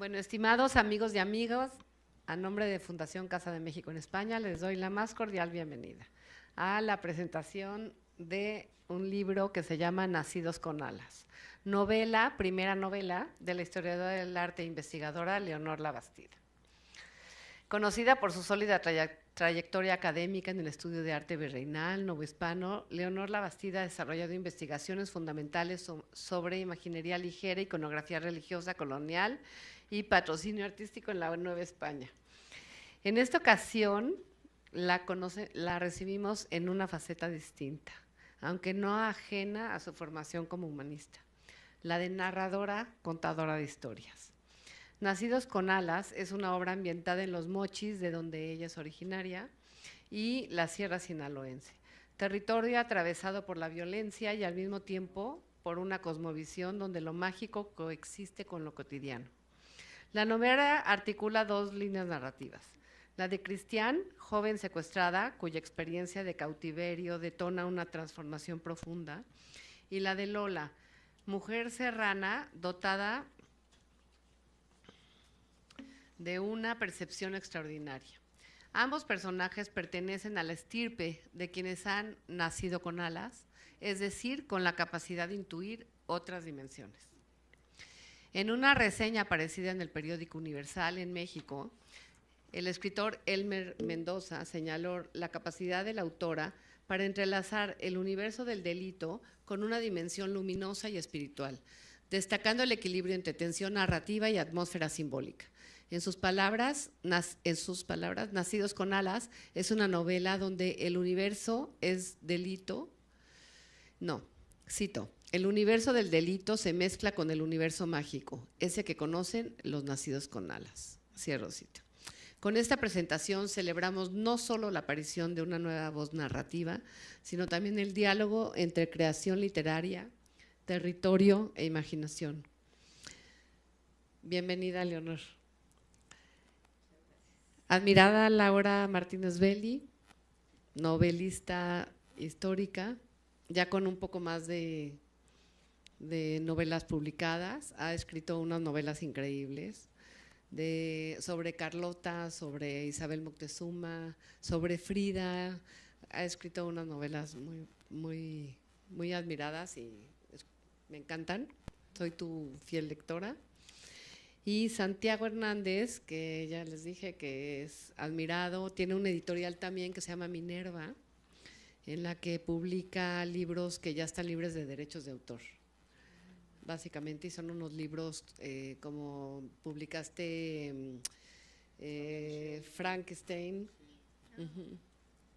Bueno, estimados amigos y amigas, a nombre de Fundación Casa de México en España, les doy la más cordial bienvenida a la presentación de un libro que se llama Nacidos con Alas, primera novela de la historiadora del arte e investigadora Leonor Labastida. Conocida por su sólida trayectoria académica en el estudio de arte virreinal, novohispano, Leonor Labastida ha desarrollado investigaciones fundamentales sobre imaginería ligera, iconografía religiosa colonial y patrocinio artístico en la Nueva España. En esta ocasión la recibimos en una faceta distinta, aunque no ajena a su formación como humanista, la de narradora, contadora de historias. Nacidos con Alas es una obra ambientada en Los Mochis, de donde ella es originaria, y la Sierra Sinaloense, territorio atravesado por la violencia y al mismo tiempo por una cosmovisión donde lo mágico coexiste con lo cotidiano. La novela articula dos líneas narrativas: la de Cristian, joven secuestrada, cuya experiencia de cautiverio detona una transformación profunda, y la de Lola, mujer serrana dotada de una percepción extraordinaria. Ambos personajes pertenecen a la estirpe de quienes han nacido con alas, es decir, con la capacidad de intuir otras dimensiones. En una reseña aparecida en el periódico Universal en México, el escritor Elmer Mendoza señaló la capacidad de la autora para entrelazar el universo del delito con una dimensión luminosa y espiritual, destacando el equilibrio entre tensión narrativa y atmósfera simbólica. En sus palabras, Nacidos con Alas es una novela donde el universo es delito. No, cito: el universo del delito se mezcla con el universo mágico, ese que conocen los nacidos con alas. Cierro cita. Con esta presentación celebramos no solo la aparición de una nueva voz narrativa, sino también el diálogo entre creación literaria, territorio e imaginación. Bienvenida, Leonor. Admirada Laura Martínez Belli, novelista histórica, ya con un poco más de novelas publicadas, ha escrito unas novelas increíbles sobre Carlota, sobre Isabel Moctezuma, sobre Frida. Ha escrito unas novelas muy admiradas y me encantan. Soy tu fiel lectora. Y Santiago Hernández, que ya les dije que es admirado, tiene una editorial también que se llama Minerva, en la que publica libros que ya están libres de derechos de autor, básicamente, y son unos libros como publicaste Frankenstein.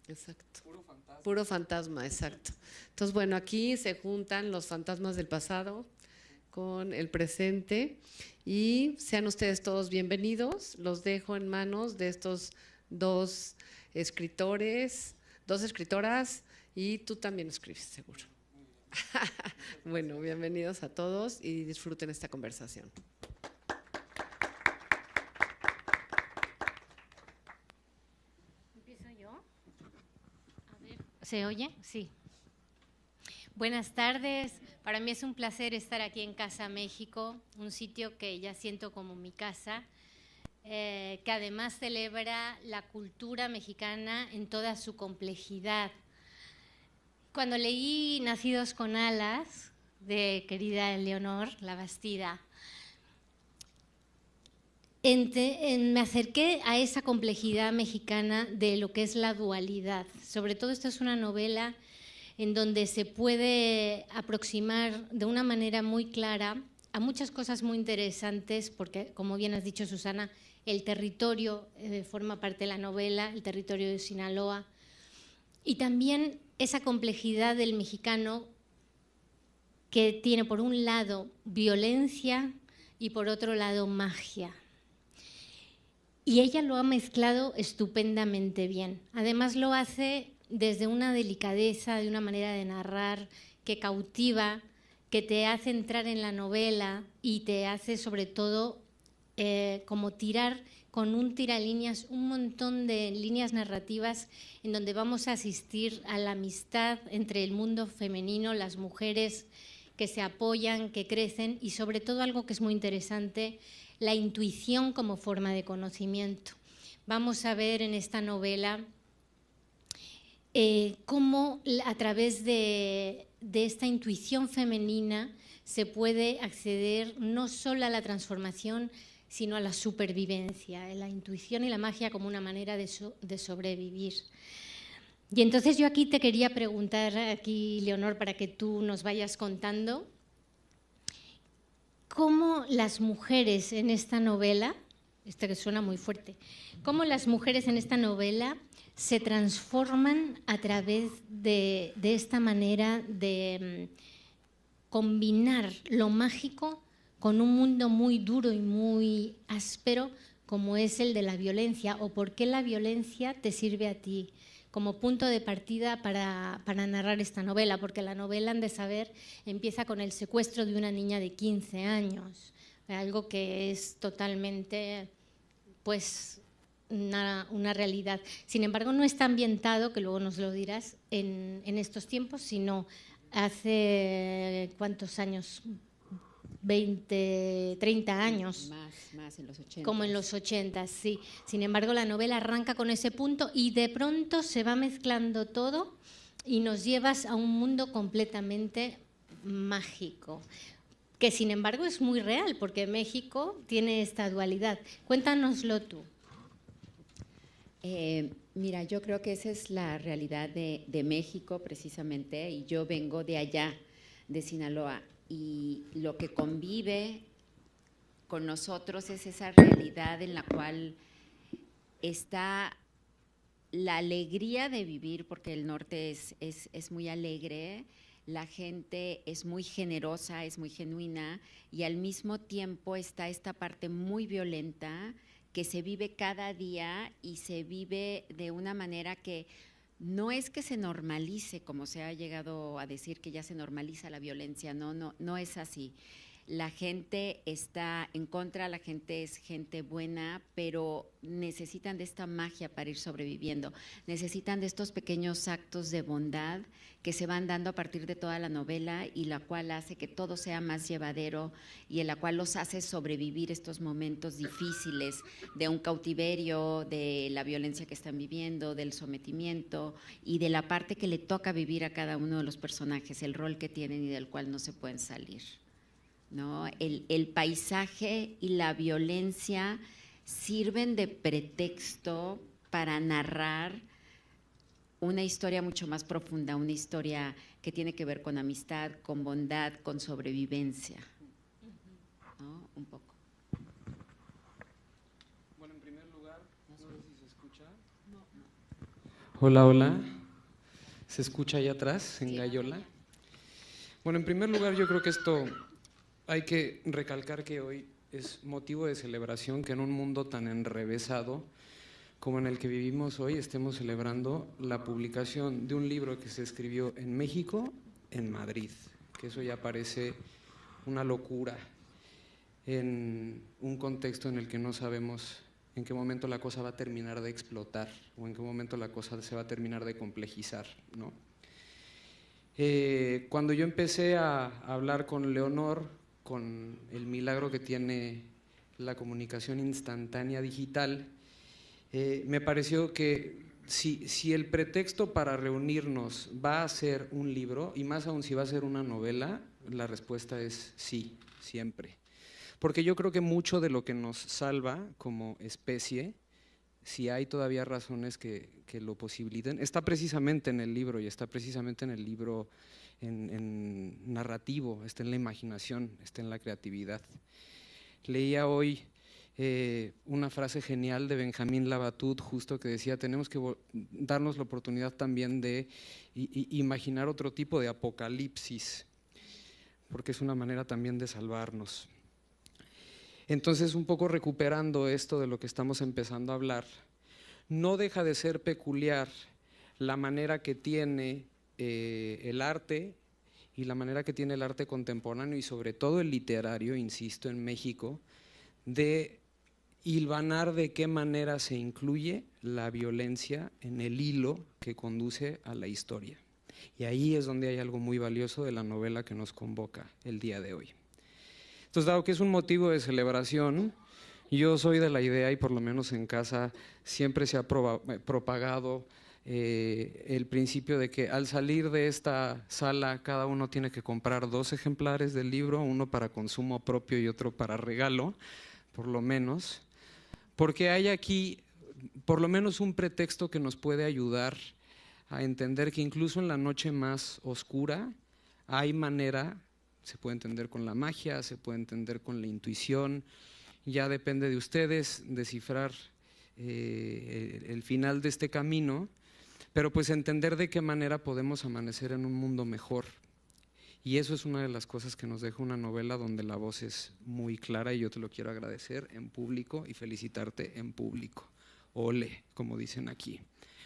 Exacto. Puro fantasma, exacto. Entonces, bueno, aquí se juntan los fantasmas del pasado con el presente, y sean ustedes todos bienvenidos. Los dejo en manos de estos dos escritores, dos escritoras, y tú también escribes, seguro. Bueno, bienvenidos a todos y disfruten esta conversación. ¿Empiezo yo? A ver, ¿se oye? Sí. Buenas tardes. Para mí es un placer estar aquí en Casa México, un sitio que ya siento como mi casa, que además celebra la cultura mexicana en toda su complejidad. Cuando leí Nacidos con Alas, de querida Leonor Labastida, me acerqué a esa complejidad mexicana de lo que es la dualidad. Sobre todo, esta es una novela en donde se puede aproximar de una manera muy clara a muchas cosas muy interesantes, porque, como bien has dicho, Susana, el territorio forma parte de la novela, el territorio de Sinaloa, y también esa complejidad del mexicano que tiene, por un lado, violencia y por otro lado, magia. Y ella lo ha mezclado estupendamente bien. Además, lo hace desde una delicadeza, de una manera de narrar que cautiva, que te hace entrar en la novela y te hace, sobre todo, como tirar con un tiralíneas, un montón de líneas narrativas en donde vamos a asistir a la amistad entre el mundo femenino, las mujeres que se apoyan, que crecen y sobre todo algo que es muy interesante, la intuición como forma de conocimiento. Vamos a ver en esta novela cómo a través de esta intuición femenina se puede acceder no solo a la transformación, sino a la supervivencia, la intuición y la magia como una manera de sobrevivir. Y entonces yo aquí te quería preguntar, aquí Leonor, para que tú nos vayas contando, cómo las mujeres en esta novela, esto que suena muy fuerte, cómo las mujeres en esta novela se transforman a través de esta manera de combinar lo mágico con un mundo muy duro y muy áspero como es el de la violencia, o por qué la violencia te sirve a ti como punto de partida para narrar esta novela, porque la novela, han de saber, empieza con el secuestro de una niña de 15 años, algo que es totalmente, pues, una realidad. Sin embargo, no está ambientado, que luego nos lo dirás, en estos tiempos, sino hace, ¿cuántos años? 20, 30 años. Más en los 80. Como en los 80, sí. Sin embargo, la novela arranca con ese punto y de pronto se va mezclando todo y nos llevas a un mundo completamente mágico, que sin embargo es muy real, porque México tiene esta dualidad. Cuéntanoslo tú. Mira, yo creo que esa es la realidad de México precisamente, y yo vengo de allá, de Sinaloa, y lo que convive con nosotros es esa realidad en la cual está la alegría de vivir, porque el norte es muy alegre, la gente es muy generosa, es muy genuina, y al mismo tiempo está esta parte muy violenta que se vive cada día y se vive de una manera que no es que se normalice, como se ha llegado a decir que ya se normaliza la violencia, no es así. La gente está en contra, la gente es gente buena, pero necesitan de esta magia para ir sobreviviendo, necesitan de estos pequeños actos de bondad que se van dando a partir de toda la novela y la cual hace que todo sea más llevadero y en la cual los hace sobrevivir estos momentos difíciles de un cautiverio, de la violencia que están viviendo, del sometimiento y de la parte que le toca vivir a cada uno de los personajes, el rol que tienen y del cual no se pueden salir. ¿No? El paisaje y la violencia sirven de pretexto para narrar una historia mucho más profunda, una historia que tiene que ver con amistad, con bondad, con sobrevivencia, ¿no? Un poco. Bueno, en primer lugar, no sé si se escucha. Hola, hola. ¿Se escucha allá atrás, en Gallola? Bueno, en primer lugar, yo creo que esto hay que recalcar que hoy es motivo de celebración que en un mundo tan enrevesado como en el que vivimos hoy estemos celebrando la publicación de un libro que se escribió en México, en Madrid, que eso ya parece una locura en un contexto en el que no sabemos en qué momento la cosa va a terminar de explotar o en qué momento la cosa se va a terminar de complejizar, ¿no? Cuando yo empecé a hablar con Leonor, con el milagro que tiene la comunicación instantánea digital, me pareció que si el pretexto para reunirnos va a ser un libro, y más aún si va a ser una novela, la respuesta es sí, siempre. Porque yo creo que mucho de lo que nos salva como especie, si hay todavía razones que lo posibiliten, está precisamente en el libro, y está precisamente en el libro en narrativo, está en la imaginación, está en la creatividad. Leía hoy una frase genial de Benjamín Labatut, justo que decía, tenemos que darnos la oportunidad también de imaginar otro tipo de apocalipsis, porque es una manera también de salvarnos. Entonces, un poco recuperando esto de lo que estamos empezando a hablar, no deja de ser peculiar la manera que tiene el arte y la manera que tiene el arte contemporáneo y sobre todo el literario, insisto, en México, de hilvanar de qué manera se incluye la violencia en el hilo que conduce a la historia. Y ahí es donde hay algo muy valioso de la novela que nos convoca el día de hoy. Entonces, dado que es un motivo de celebración, yo soy de la idea, y por lo menos en casa siempre se ha propagado el principio de que al salir de esta sala cada uno tiene que comprar 2 ejemplares del libro, uno para consumo propio y otro para regalo, por lo menos, porque hay aquí por lo menos un pretexto que nos puede ayudar a entender que incluso en la noche más oscura hay manera, se puede entender con la magia, se puede entender con la intuición, ya depende de ustedes descifrar el final de este camino, pero pues entender de qué manera podemos amanecer en un mundo mejor. Y eso es una de las cosas que nos deja una novela donde la voz es muy clara, y yo te lo quiero agradecer en público y felicitarte en público. Ole, como dicen aquí.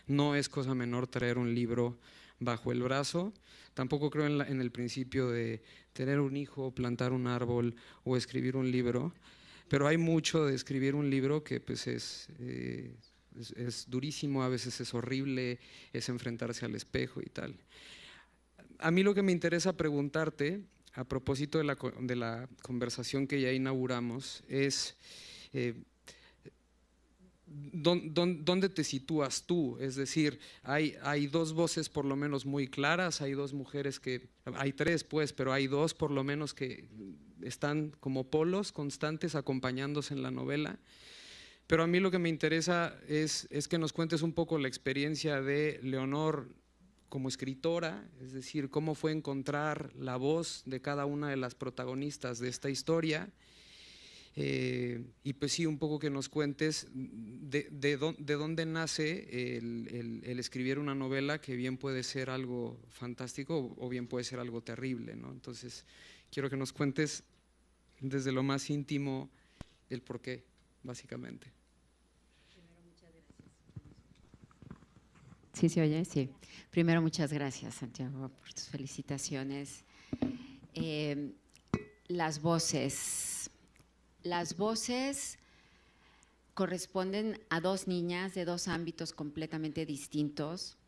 No es cosa menor traer un libro bajo el brazo. Tampoco creo en el principio de tener un hijo, plantar un árbol o escribir un libro, pero hay mucho de escribir un libro que pues es durísimo, a veces es horrible, es enfrentarse al espejo y tal. A mí lo que me interesa preguntarte, a propósito de la conversación que ya inauguramos, es ¿dónde te sitúas tú? Es decir, hay 2 voces por lo menos muy claras, hay 2 mujeres hay 3 pues, pero hay 2 por lo menos que están como polos constantes acompañándose en la novela. Pero a mí lo que me interesa es que nos cuentes un poco la experiencia de Leonor como escritora, es decir, cómo fue encontrar la voz de cada una de las protagonistas de esta historia, y pues sí, un poco que nos cuentes de dónde nace el escribir una novela que bien puede ser algo fantástico o bien puede ser algo terrible, ¿no? Entonces, quiero que nos cuentes desde lo más íntimo el porqué, básicamente. ¿Sí se oye? Sí. Primero, muchas gracias, Santiago, por tus felicitaciones. Las voces corresponden a 2 niñas de 2 ámbitos completamente distintos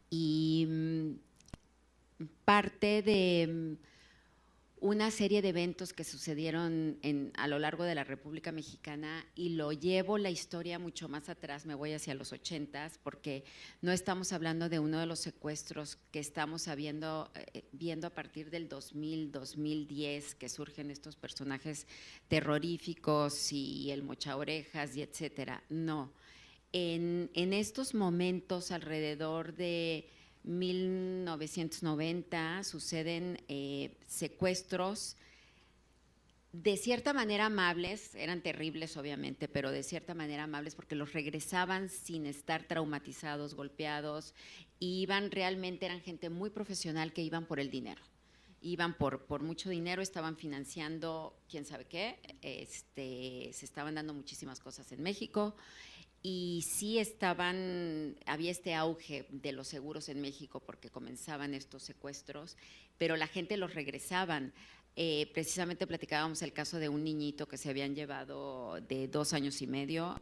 y parte de una serie de eventos que sucedieron a lo largo de la República Mexicana, y lo llevo la historia mucho más atrás, me voy hacia los 80s, porque no estamos hablando de uno de los secuestros que estamos viendo a partir del 2000, 2010, que surgen estos personajes terroríficos y el mochaorejas y etcétera. No, en estos momentos alrededor de 1990 suceden secuestros de cierta manera amables, eran terribles obviamente, pero de cierta manera amables porque los regresaban sin estar traumatizados, golpeados, y eran gente muy profesional que iban por el dinero. Iban por mucho dinero, estaban financiando quién sabe qué, se estaban dando muchísimas cosas en México. Y sí había este auge de los seguros en México porque comenzaban estos secuestros, pero la gente los regresaban. Precisamente platicábamos el caso de un niñito que se habían llevado de 2 años y medio,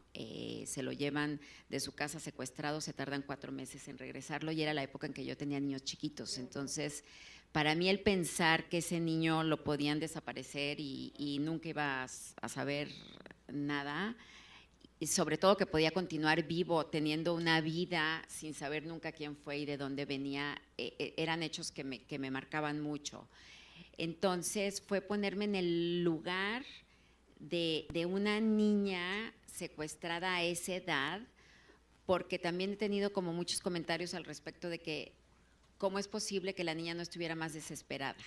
se lo llevan de su casa secuestrado, se tardan 4 meses en regresarlo, y era la época en que yo tenía niños chiquitos. Entonces, para mí el pensar que ese niño lo podían desaparecer y nunca iba a saber nada, y sobre todo que podía continuar vivo, teniendo una vida sin saber nunca quién fue y de dónde venía, eran hechos que me marcaban mucho. Entonces fue ponerme en el lugar de una niña secuestrada a esa edad, porque también he tenido como muchos comentarios al respecto de que cómo es posible que la niña no estuviera más desesperada.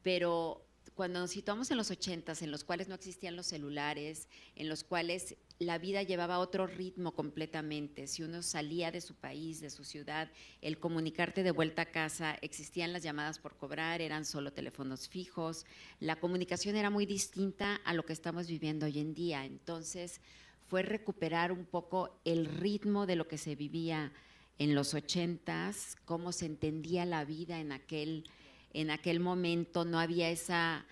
Pero cuando nos situamos en los 80s, en los cuales no existían los celulares, en los cuales la vida llevaba otro ritmo completamente, si uno salía de su país, de su ciudad, el comunicarte de vuelta a casa, existían las llamadas por cobrar, eran solo teléfonos fijos, la comunicación era muy distinta a lo que estamos viviendo hoy en día. Entonces fue recuperar un poco el ritmo de lo que se vivía en los 80s, cómo se entendía la vida en aquel momento. No había esa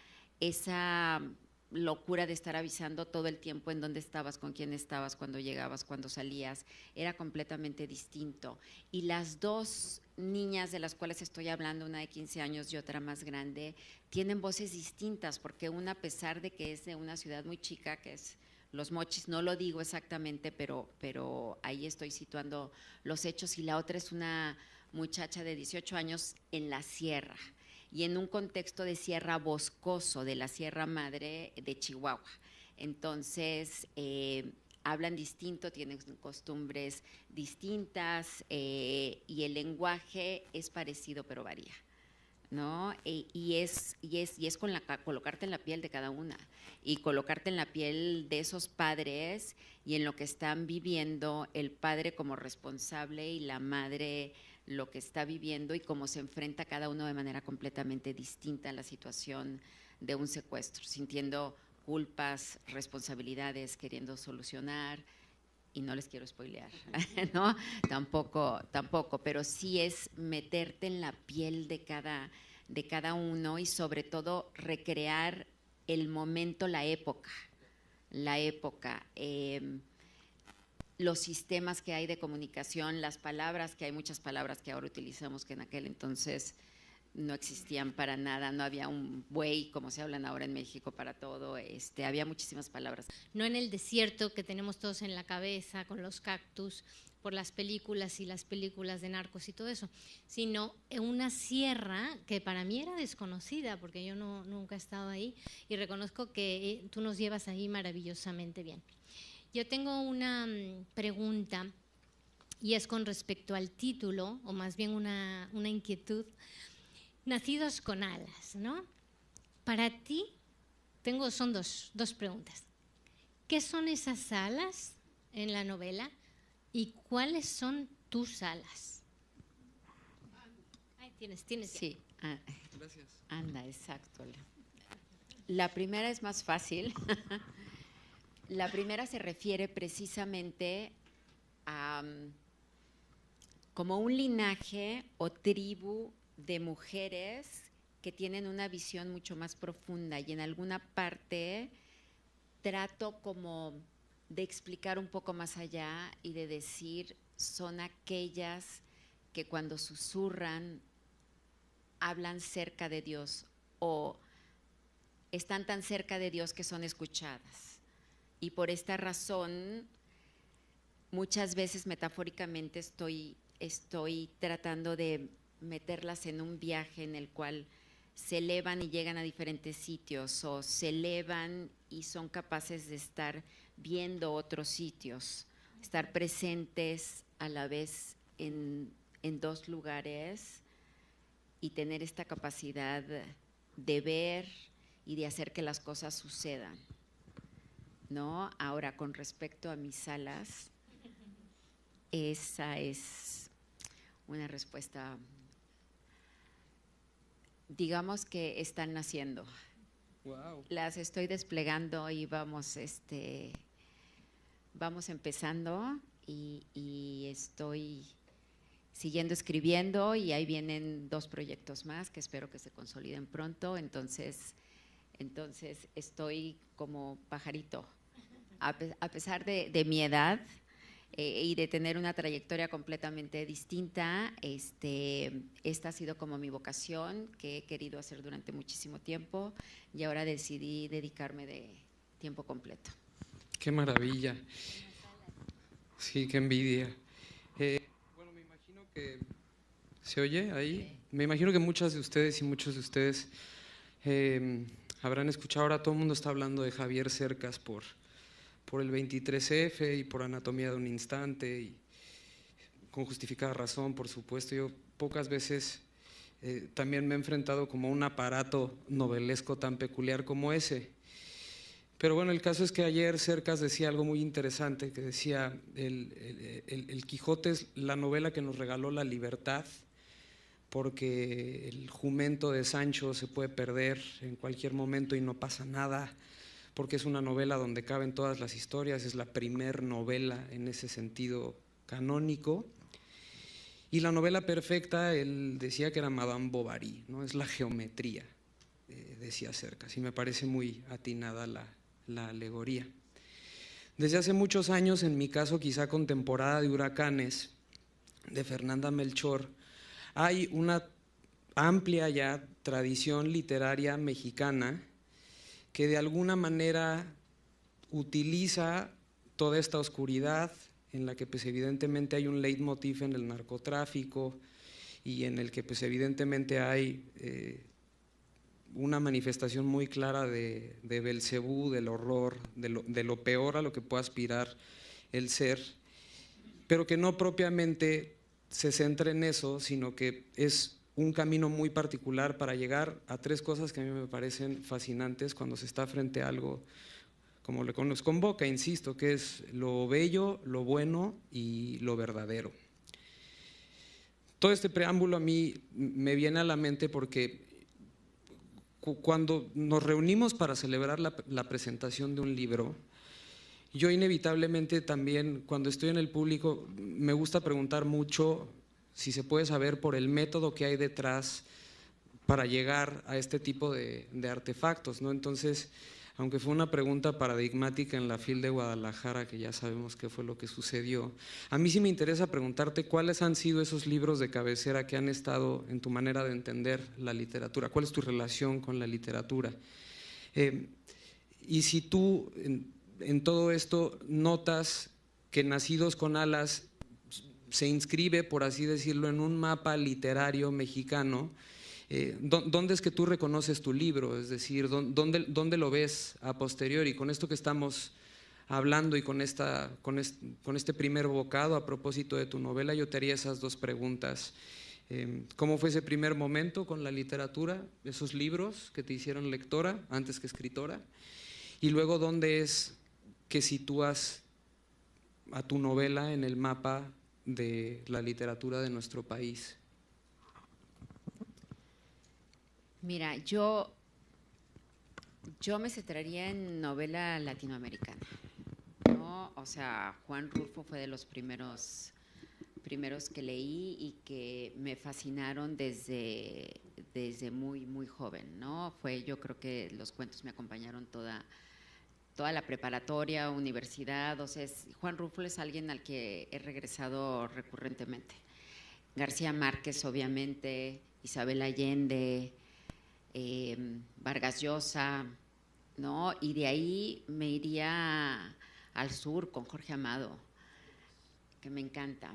locura de estar avisando todo el tiempo en dónde estabas, con quién estabas, cuando llegabas, cuando salías, era completamente distinto. Y las dos niñas de las cuales estoy hablando, una de 15 años y otra más grande, tienen voces distintas, porque una, a pesar de que es de una ciudad muy chica, que es Los Mochis, no lo digo exactamente, pero ahí estoy situando los hechos, y la otra es una muchacha de 18 años en la sierra, y en un contexto de sierra boscoso, de la Sierra Madre de Chihuahua. Entonces, hablan distinto, tienen costumbres distintas, y el lenguaje es parecido pero varía, ¿no? Y es colocarte en la piel de cada una, y colocarte en la piel de esos padres y en lo que están viviendo el padre como responsable y la madre lo que está viviendo, y cómo se enfrenta cada uno de manera completamente distinta a la situación de un secuestro, sintiendo culpas, responsabilidades, queriendo solucionar, y no les quiero spoilear, ¿no? Tampoco, pero sí es meterte en la piel de cada uno, y sobre todo recrear el momento, la época, los sistemas que hay de comunicación, las palabras, que hay muchas palabras que ahora utilizamos que en aquel entonces no existían para nada, no había un buey como se hablan ahora en México para todo, había muchísimas palabras. No en el desierto que tenemos todos en la cabeza con los cactus por las películas y las películas de narcos y todo eso, sino en una sierra que para mí era desconocida porque yo nunca he estado ahí, y reconozco que tú nos llevas ahí maravillosamente bien. Yo tengo una pregunta, y es con respecto al título, o más bien una inquietud. Nacidos con alas, ¿no? Para ti, son dos preguntas. ¿Qué son esas alas en la novela y cuáles son tus alas? Ahí tienes. Sí. Gracias. Anda, exacto. La primera es más fácil. La primera se refiere precisamente a como un linaje o tribu de mujeres que tienen una visión mucho más profunda, y en alguna parte trato como de explicar un poco más allá y de decir, son aquellas que cuando susurran hablan cerca de Dios, o están tan cerca de Dios que son escuchadas. Y por esta razón, muchas veces metafóricamente estoy tratando de meterlas en un viaje en el cual se elevan y llegan a diferentes sitios, o se elevan y son capaces de estar viendo otros sitios, estar presentes a la vez en dos lugares, y tener esta capacidad de ver y de hacer que las cosas sucedan, ¿no? Ahora, con respecto a mis alas, esa es una respuesta, digamos que están naciendo. Wow. Las estoy desplegando y vamos empezando, y estoy siguiendo escribiendo, y ahí vienen 2 proyectos más que espero que se consoliden pronto. Entonces estoy como pajarito, a pesar de mi edad y de tener una trayectoria completamente distinta. Esta ha sido como mi vocación, que he querido hacer durante muchísimo tiempo, y ahora decidí dedicarme de tiempo completo. Qué maravilla. Sí, qué envidia. Bueno, me imagino que… ¿Se oye ahí? Me imagino que muchas de ustedes y muchos de ustedes habrán escuchado, ahora todo el mundo está hablando de Javier Cercas por el 23F y por Anatomía de un Instante, y con justificada razón, por supuesto. Yo pocas veces también me he enfrentado como a un aparato novelesco tan peculiar como ese. Pero bueno, el caso es que ayer Cercas decía algo muy interesante, que decía, el Quijote es la novela que nos regaló la libertad, porque el jumento de Sancho se puede perder en cualquier momento y no pasa nada, porque es una novela donde caben todas las historias, es la primer novela en ese sentido canónico. Y la novela perfecta, él decía que era Madame Bovary, ¿no? Es la geometría. decía Cercas, y me parece muy atinada la alegoría. Desde hace muchos años, en mi caso quizá con Temporada de Huracanes, de Fernanda Melchor, hay una amplia ya tradición literaria mexicana que de alguna manera utiliza toda esta oscuridad en la que pues evidentemente hay un leitmotiv en el narcotráfico y en el que pues evidentemente hay una manifestación muy clara de Belcebú, del horror, de lo peor a lo que puede aspirar el ser, pero que no propiamente se centra en eso, sino que es un camino muy particular para llegar a tres cosas que a mí me parecen fascinantes cuando se está frente a algo como lo que nos convoca, insisto, que es lo bello, lo bueno y lo verdadero. Todo este preámbulo a mí me viene a la mente porque cuando nos reunimos para celebrar la presentación de un libro, yo inevitablemente también, cuando estoy en el público, me gusta preguntar mucho si se puede saber por el método que hay detrás para llegar a este tipo de artefactos, ¿no? Entonces, aunque fue una pregunta paradigmática en la FIL de Guadalajara, que ya sabemos qué fue lo que sucedió, a mí sí me interesa preguntarte cuáles han sido esos libros de cabecera que han estado en tu manera de entender la literatura, cuál es tu relación con la literatura. Y si tú en todo esto notas que Nacidos con Alas se inscribe, por así decirlo, en un mapa literario mexicano, ¿dónde es que tú reconoces tu libro? Es decir, ¿dónde lo ves a posteriori? Con esto que estamos hablando y con este primer bocado a propósito de tu novela, yo te haría esas dos preguntas. ¿Cómo fue ese primer momento con la literatura, esos libros que te hicieron lectora antes que escritora? Y luego, ¿dónde es que sitúas a tu novela en el mapa de la literatura de nuestro país? Mira, yo me centraría en novela latinoamericana, ¿no? O sea, Juan Rulfo fue de los primeros que leí y que me fascinaron desde muy, muy joven, ¿no? Yo creo que los cuentos me acompañaron toda la preparatoria, universidad, o sea, Juan Rulfo es alguien al que he regresado recurrentemente. García Márquez, obviamente, Isabel Allende, Vargas Llosa, ¿no? Y de ahí me iría al sur con Jorge Amado, que me encanta.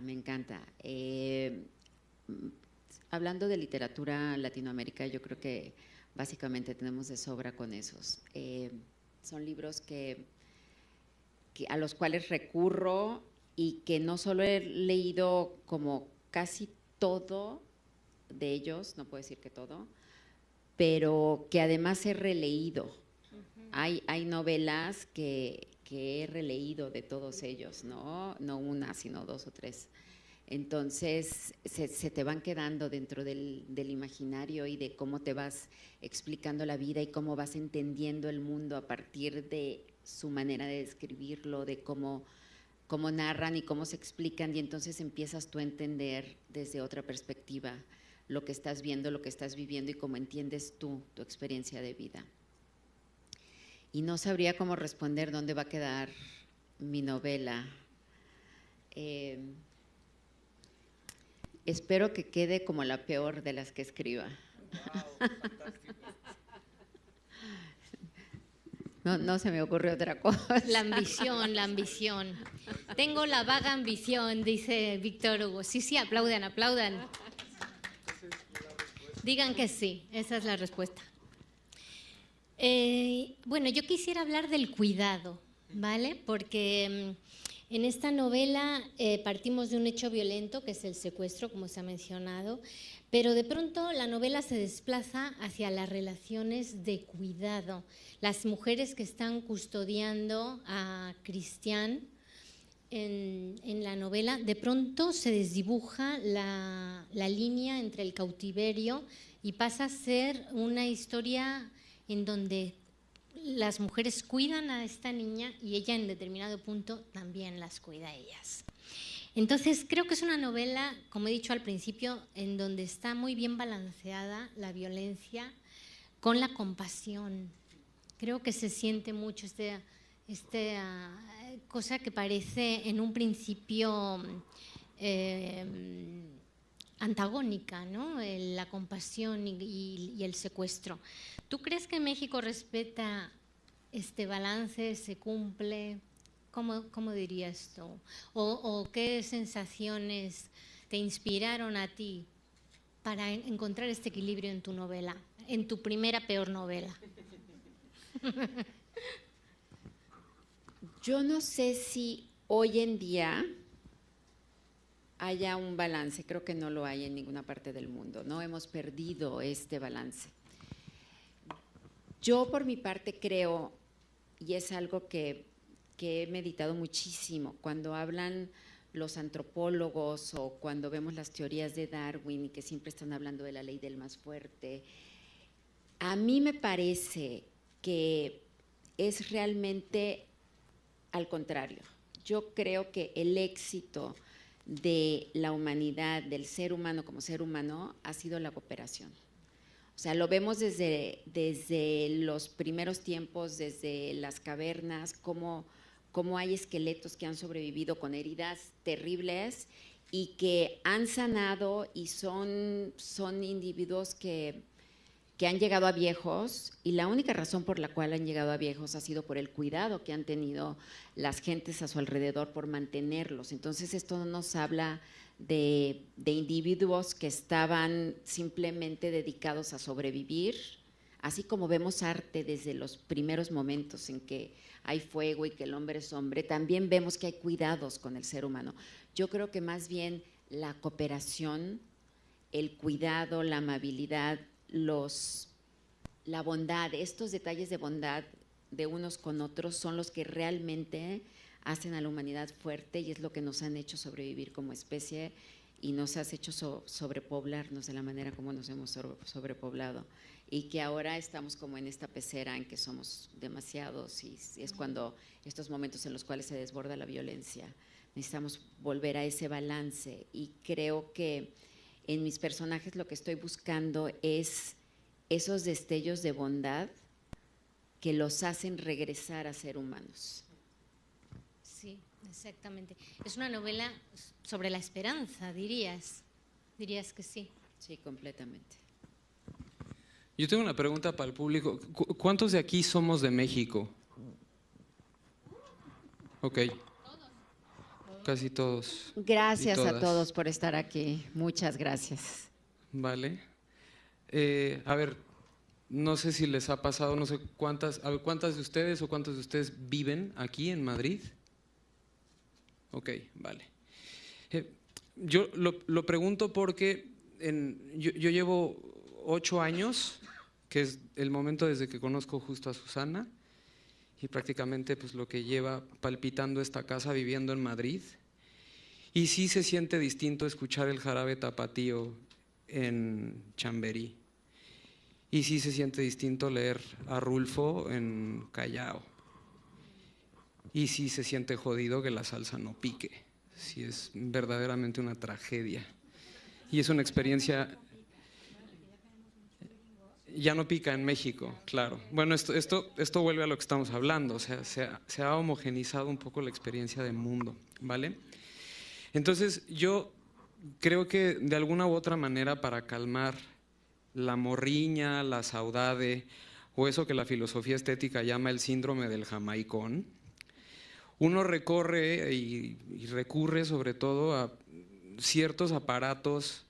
Hablando de literatura latinoamérica, yo creo que básicamente tenemos de sobra con esos. Son libros a los cuales recurro y que no solo he leído como casi todo de ellos, no puedo decir que todo, pero que además he releído. Hay novelas que he releído de todos ellos, ¿no? No una, sino dos o tres. Entonces se te van quedando dentro del imaginario y de cómo te vas explicando la vida y cómo vas entendiendo el mundo a partir de su manera de describirlo, de cómo narran y cómo se explican, y entonces empiezas tú a entender desde otra perspectiva lo que estás viendo, lo que estás viviendo y cómo entiendes tú tu experiencia de vida. Y no sabría cómo responder dónde va a quedar mi novela. Espero que quede como la peor de las que escriba. Wow, fantástico. No se me ocurre otra cosa. La ambición. Tengo la vaga ambición, dice Víctor Hugo. Sí, aplaudan. Digan que sí, esa es la respuesta. Bueno, yo quisiera hablar del cuidado, ¿vale? Porque en esta novela partimos de un hecho violento, que es el secuestro, como se ha mencionado, pero de pronto la novela se desplaza hacia las relaciones de cuidado. Las mujeres que están custodiando a Cristian en la novela, de pronto se desdibuja la línea entre el cautiverio y pasa a ser una historia en donde las mujeres cuidan a esta niña y ella en determinado punto también las cuida a ellas. Entonces creo que es una novela, como he dicho al principio, en donde está muy bien balanceada la violencia con la compasión. Creo que se siente mucho cosa que parece en un principio antagónica, ¿no? La compasión y el secuestro. ¿Tú crees que México respeta este balance, se cumple? ¿Cómo dirías tú? ¿O qué sensaciones te inspiraron a ti para encontrar este equilibrio en tu novela, en tu primera peor novela? Yo no sé si hoy en día haya un balance, creo que no lo hay en ninguna parte del mundo, ¿no? Hemos perdido este balance. Yo por mi parte creo, y es algo que he meditado muchísimo, cuando hablan los antropólogos o cuando vemos las teorías de Darwin y que siempre están hablando de la ley del más fuerte, a mí me parece que es realmente al contrario. Yo creo que el éxito de la humanidad, del ser humano como ser humano, ha sido la cooperación. O sea, lo vemos desde los primeros tiempos, desde las cavernas, cómo hay esqueletos que han sobrevivido con heridas terribles y que han sanado y son individuos que han llegado a viejos, y la única razón por la cual han llegado a viejos ha sido por el cuidado que han tenido las gentes a su alrededor por mantenerlos. Entonces esto no nos habla de individuos que estaban simplemente dedicados a sobrevivir, así como vemos arte desde los primeros momentos en que hay fuego y que el hombre es hombre, también vemos que hay cuidados con el ser humano. Yo creo que más bien la cooperación, el cuidado, la amabilidad, la bondad, estos detalles de bondad de unos con otros son los que realmente hacen a la humanidad fuerte y es lo que nos han hecho sobrevivir como especie y nos has hecho sobrepoblarnos de la manera como nos hemos sobrepoblado, y que ahora estamos como en esta pecera en que somos demasiados y es cuando estos momentos en los cuales se desborda la violencia. Necesitamos volver a ese balance, y creo que en mis personajes lo que estoy buscando es esos destellos de bondad que los hacen regresar a ser humanos. Sí, exactamente. Es una novela sobre la esperanza, dirías. Dirías que sí. Sí, completamente. Yo tengo una pregunta para el público. ¿Cuántos de aquí somos de México? Ok. Casi todos. Gracias a todos por estar aquí. Muchas gracias. Vale. A ver, no sé si les ha pasado, no sé cuántas de ustedes o cuántos de ustedes viven aquí en Madrid. Ok, vale. Yo lo pregunto porque yo llevo 8 años, que es el momento desde que conozco justo a Susana, y prácticamente pues lo que lleva palpitando esta casa viviendo en Madrid. Y sí se siente distinto escuchar el jarabe tapatío en Chamberí. Y sí se siente distinto leer a Rulfo en Callao. Y sí se siente jodido que la salsa no pique. Sí es verdaderamente una tragedia. Y es una experiencia… Ya no pica en México, claro. Bueno, esto vuelve a lo que estamos hablando, o sea, se ha homogenizado un poco la experiencia del mundo, ¿vale? Entonces, yo creo que de alguna u otra manera, para calmar la morriña, la saudade, o eso que la filosofía estética llama el síndrome del jamaicón, uno recorre y recurre sobre todo a ciertos aparatos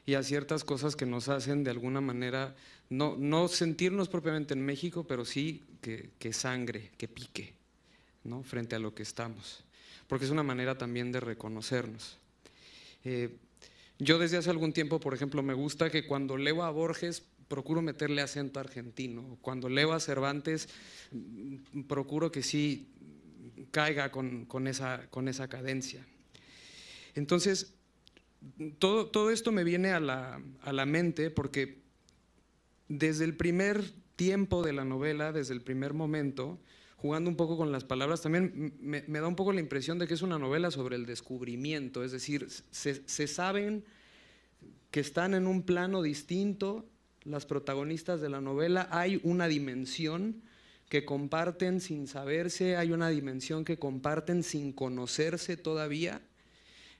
y a ciertas cosas que nos hacen de alguna manera no sentirnos propiamente en México, pero sí que sangre, que pique, ¿no? Frente a lo que estamos, porque es una manera también de reconocernos. Yo desde hace algún tiempo, por ejemplo, me gusta que cuando leo a Borges procuro meterle acento argentino, cuando leo a Cervantes procuro que sí caiga con esa cadencia. Entonces, todo esto me viene a la mente porque desde el primer tiempo de la novela, desde el primer momento, jugando un poco con las palabras, también me da un poco la impresión de que es una novela sobre el descubrimiento, es decir, se saben que están en un plano distinto, las protagonistas de la novela, hay una dimensión que comparten sin saberse, hay una dimensión que comparten sin conocerse todavía.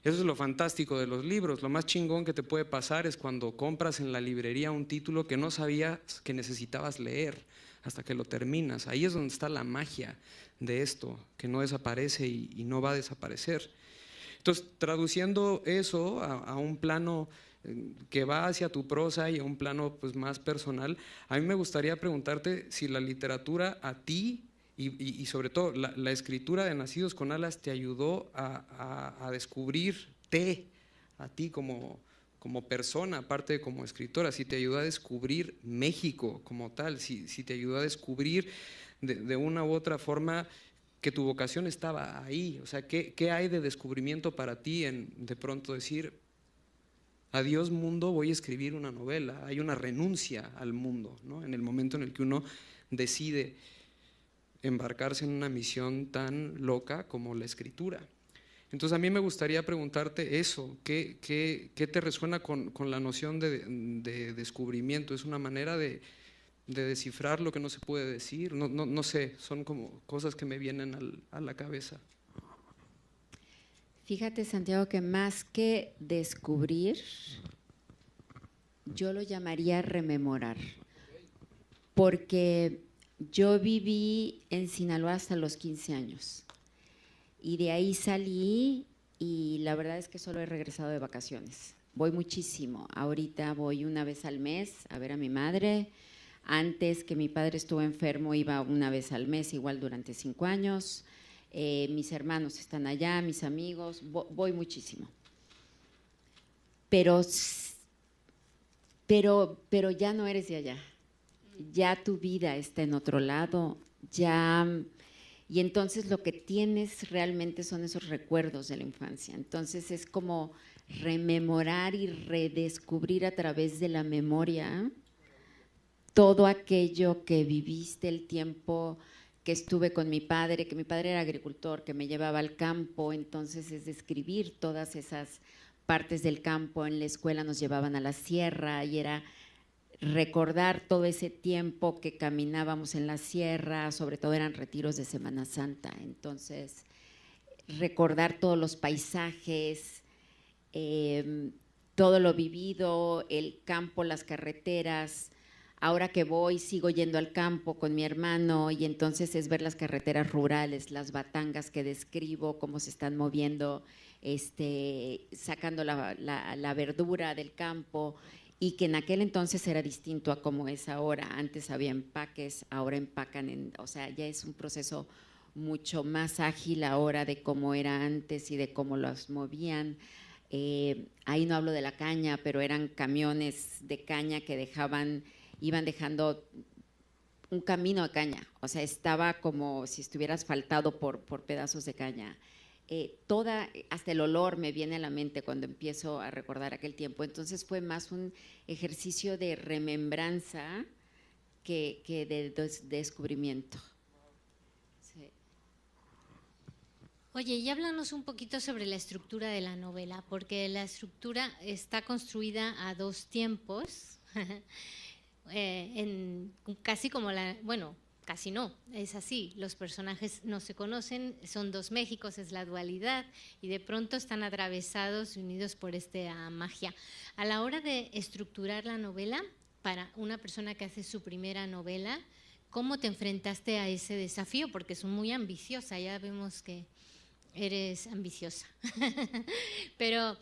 Eso es lo fantástico de los libros. Lo más chingón que te puede pasar es cuando compras en la librería un título que no sabías que necesitabas leer hasta que lo terminas. Ahí es donde está la magia de esto, que no desaparece y no va a desaparecer. Entonces, traduciendo eso a un plano que va hacia tu prosa y a un plano pues, más personal, a mí me gustaría preguntarte si la literatura a ti y sobre todo la escritura de Nacidos con Alas te ayudó a descubrirte a ti como persona, aparte de como escritora, si te ayudó a descubrir México como tal, si te ayudó a descubrir de una u otra forma que tu vocación estaba ahí. O sea, ¿qué hay de descubrimiento para ti en de pronto decir, adiós mundo, voy a escribir una novela? Hay una renuncia al mundo, ¿no? En el momento en el que uno decide embarcarse en una misión tan loca como la escritura. Entonces a mí me gustaría preguntarte eso, ¿qué te resuena con la noción de descubrimiento? ¿Es una manera de descifrar lo que no se puede decir? No sé, son como cosas que me vienen a la cabeza. Fíjate, Santiago, que más que descubrir, yo lo llamaría rememorar, porque yo viví en Sinaloa hasta los 15 años y de ahí salí y la verdad es que solo he regresado de vacaciones. Voy muchísimo, ahorita voy una vez al mes a ver a mi madre. Antes que mi padre estuvo enfermo iba una vez al mes, igual durante 5 años. Mis hermanos están allá, mis amigos, voy muchísimo. Pero ya no eres de allá, ya tu vida está en otro lado, y entonces lo que tienes realmente son esos recuerdos de la infancia. Entonces es como rememorar y redescubrir a través de la memoria todo aquello que viviste, el tiempo que estuve con mi padre, que mi padre era agricultor, que me llevaba al campo. Entonces es describir todas esas partes del campo. En la escuela nos llevaban a la sierra y era recordar todo ese tiempo que caminábamos en la sierra, sobre todo eran retiros de Semana Santa. Entonces recordar todos los paisajes, todo lo vivido, el campo, las carreteras. Ahora que voy, sigo yendo al campo con mi hermano y entonces es ver las carreteras rurales, las batangas que describo, cómo se están moviendo, sacando la verdura del campo, y que en aquel entonces era distinto a como es ahora. Antes había empaques, ahora empacan, o sea, ya es un proceso mucho más ágil ahora de cómo era antes y de cómo los movían. Ahí no hablo de la caña, pero eran camiones de caña que iban dejando un camino de caña, o sea, estaba como si estuviera asfaltado por pedazos de caña. Hasta el olor me viene a la mente cuando empiezo a recordar aquel tiempo. Entonces fue más un ejercicio de remembranza que de descubrimiento. Sí. Oye, y háblanos un poquito sobre la estructura de la novela, porque la estructura está construida a 2 tiempos, casi como casi no, es así, los personajes no se conocen, son 2 Méxicos, es la dualidad, y de pronto están atravesados y unidos por esta magia. A la hora de estructurar la novela, para una persona que hace su primera novela, ¿cómo te enfrentaste a ese desafío? Porque es muy ambiciosa, ya vemos que eres ambiciosa, pero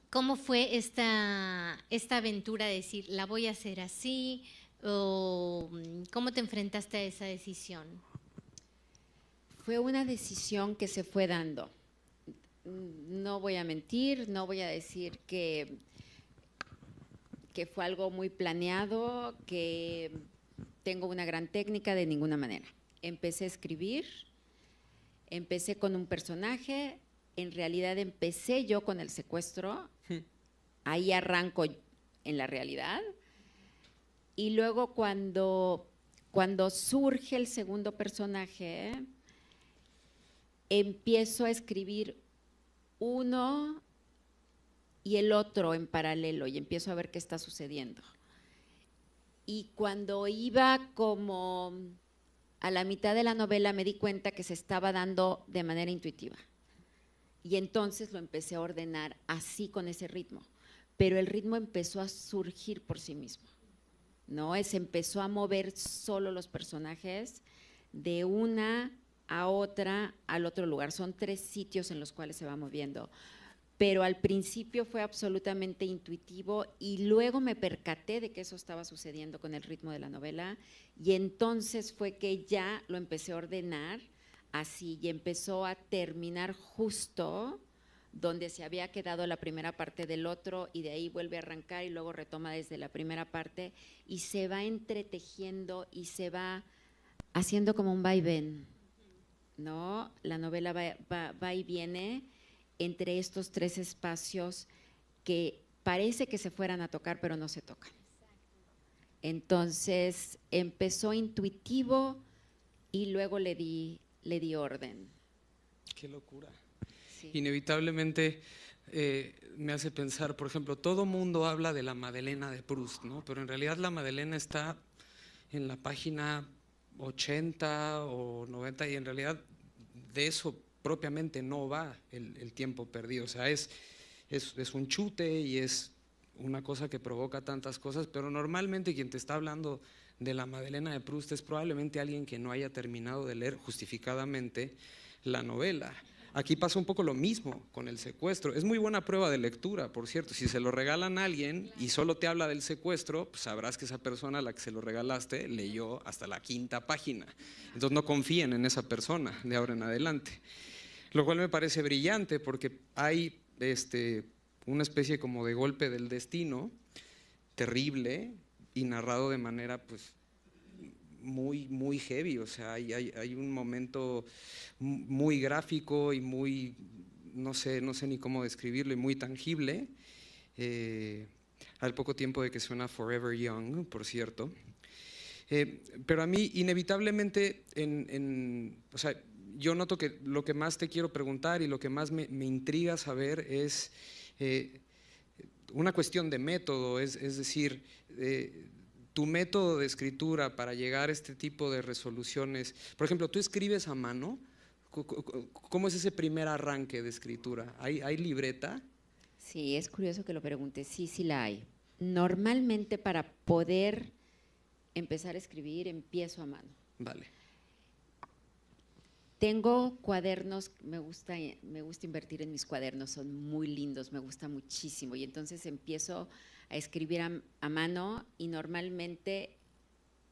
¿cómo fue esta aventura de decir, la voy a hacer así? ¿O cómo te enfrentaste a esa decisión? Fue una decisión que se fue dando. No voy a mentir, no voy a decir que fue algo muy planeado, que tengo una gran técnica, de ninguna manera. Empecé a escribir, empecé con un personaje, en realidad empecé yo con el secuestro, ahí arranco en la realidad. Y luego cuando surge el segundo personaje, empiezo a escribir uno y el otro en paralelo y empiezo a ver qué está sucediendo. y cuando iba como a la mitad de la novela me di cuenta que se estaba dando de manera intuitiva. Y entonces lo empecé a ordenar así, con ese ritmo. Pero el ritmo empezó a surgir por sí mismo, ¿no? Se empezó a mover solo los personajes de una a otra, al otro lugar. Son 3 sitios en los cuales se va moviendo. Pero al principio fue absolutamente intuitivo y luego me percaté de que eso estaba sucediendo con el ritmo de la novela y entonces fue que ya lo empecé a ordenar así y empezó a terminar justo donde se había quedado la primera parte del otro y de ahí vuelve a arrancar y luego retoma desde la primera parte y se va entretejiendo y se va haciendo como un vaivén, ¿no? La novela va y viene entre estos 3 espacios que parece que se fueran a tocar, pero no se tocan. Entonces empezó intuitivo y luego le di orden. Qué locura. Sí. Inevitablemente me hace pensar, por ejemplo, todo mundo habla de la Madeleine de Proust, ¿no? Pero en realidad la Madeleine está en la página 80 o 90 y en realidad de eso propiamente no va el tiempo perdido, o sea, es un chute y es una cosa que provoca tantas cosas, pero normalmente quien te está hablando de la Madeleine de Proust es probablemente alguien que no haya terminado de leer justificadamente la novela. Aquí pasa un poco lo mismo con el secuestro, es muy buena prueba de lectura, por cierto, si se lo regalan a alguien y solo te habla del secuestro, pues sabrás que esa persona a la que se lo regalaste leyó hasta la 5ª página, entonces no confíen en esa persona de ahora en adelante. Lo cual me parece brillante porque hay una especie como de golpe del destino terrible y narrado de manera pues muy, muy heavy, o sea, hay un momento muy gráfico y muy, no sé ni cómo describirlo, y muy tangible, al poco tiempo de que suena Forever Young, por cierto. Pero a mí inevitablemente, o sea, yo noto que lo que más te quiero preguntar y lo que más me intriga saber es una cuestión de método, es decir, tu método de escritura para llegar a este tipo de resoluciones. Por ejemplo, ¿tú escribes a mano? ¿Cómo es ese primer arranque de escritura? ¿Hay libreta? Sí, es curioso que lo preguntes, sí la hay. Normalmente para poder empezar a escribir empiezo a mano. Vale. Tengo cuadernos, me gusta invertir en mis cuadernos, son muy lindos, me gusta muchísimo y entonces empiezo a escribir a mano y normalmente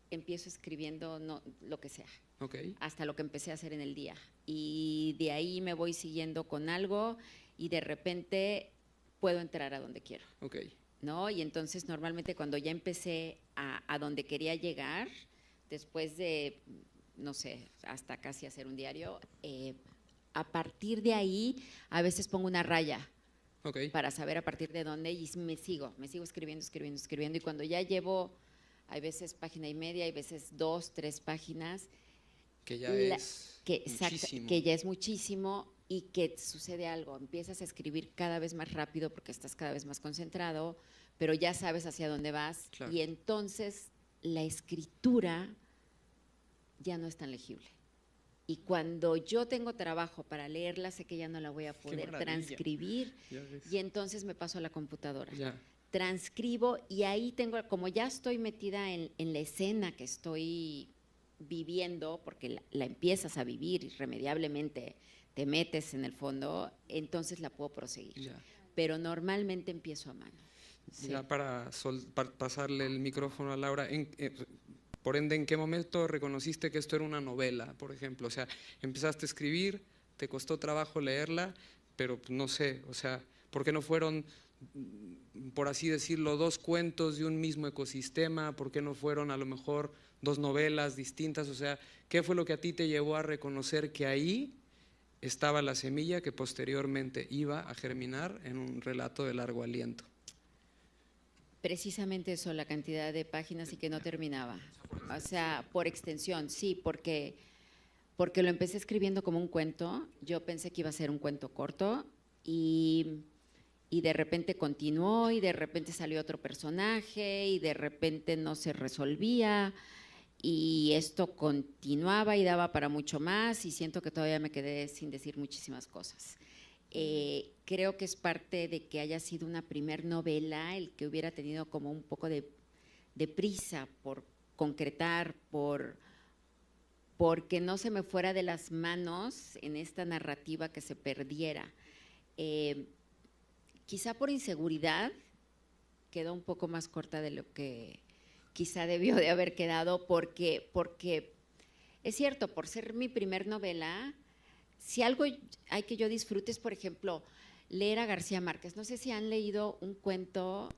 empiezo escribiendo lo que sea, Okay. hasta lo que empecé a hacer en el día y de ahí me voy siguiendo con algo y de repente puedo entrar a donde quiero, Okay. ¿no? Y entonces normalmente cuando ya empecé a donde quería llegar, después de no sé, hasta casi hacer un diario, a partir de ahí a veces pongo una raya para saber a partir de dónde y me sigo escribiendo y cuando ya llevo, hay veces página y media, hay veces 2, 3 páginas, que ya es muchísimo. Que ya es muchísimo y que sucede algo, empiezas a escribir cada vez más rápido porque estás cada vez más concentrado, pero ya sabes hacia dónde vas, claro. Y entonces la escritura ya no es tan legible. Y cuando yo tengo trabajo para leerla, sé que ya no la voy a poder transcribir y entonces me paso a la computadora. Ya. Transcribo y ahí tengo, como ya estoy metida en la escena que estoy viviendo, porque la empiezas a vivir irremediablemente, te metes en el fondo, entonces la puedo proseguir. Ya. Pero normalmente empiezo a mano. Ya sí. Para pasarle el micrófono a Laura, por ende, ¿en qué momento reconociste que esto era una novela, por ejemplo? O sea, empezaste a escribir, te costó trabajo leerla, pero no sé, o sea, ¿por qué no fueron, por así decirlo, 2 cuentos de un mismo ecosistema? ¿Por qué no fueron a lo mejor 2 novelas distintas? O sea, ¿qué fue lo que a ti te llevó a reconocer que ahí estaba la semilla que posteriormente iba a germinar en un relato de largo aliento? Precisamente eso, la cantidad de páginas y que no terminaba. O sea, por extensión, sí, porque lo empecé escribiendo como un cuento. Yo pensé que iba a ser un cuento corto y y de repente continuó y de repente salió otro personaje y de repente no se resolvía y esto continuaba y daba para mucho más y siento que todavía me quedé sin decir muchísimas cosas. Creo que es parte de que haya sido una primer novela el que hubiera tenido como un poco de prisa por concretar, porque no se me fuera de las manos en esta narrativa que se perdiera. Quizá por inseguridad quedó un poco más corta de lo que quizá debió de haber quedado, porque es cierto, por ser mi primer novela, si algo hay que yo disfrute es, por ejemplo, leer a García Márquez. No sé si han leído un cuento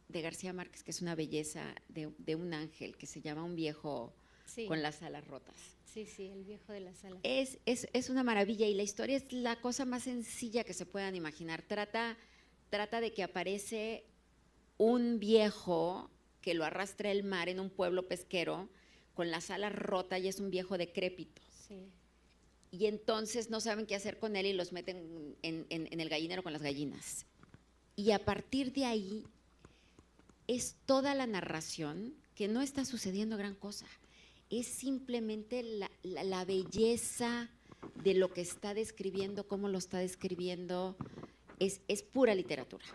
de García Márquez, que es una belleza, de un ángel, que se llama Un viejo con las alas rotas. Sí, sí, El viejo de las alas. Es una maravilla y la historia es la cosa más sencilla que se puedan imaginar. Trata de que aparece un viejo que lo arrastra el mar en un pueblo pesquero con las alas rotas y es un viejo decrépito. Sí. Y entonces no saben qué hacer con él y los meten en el gallinero con las gallinas. Y a partir de ahí es toda la narración que no está sucediendo gran cosa. Es simplemente la belleza de lo que está describiendo, cómo lo está describiendo, es pura literatura.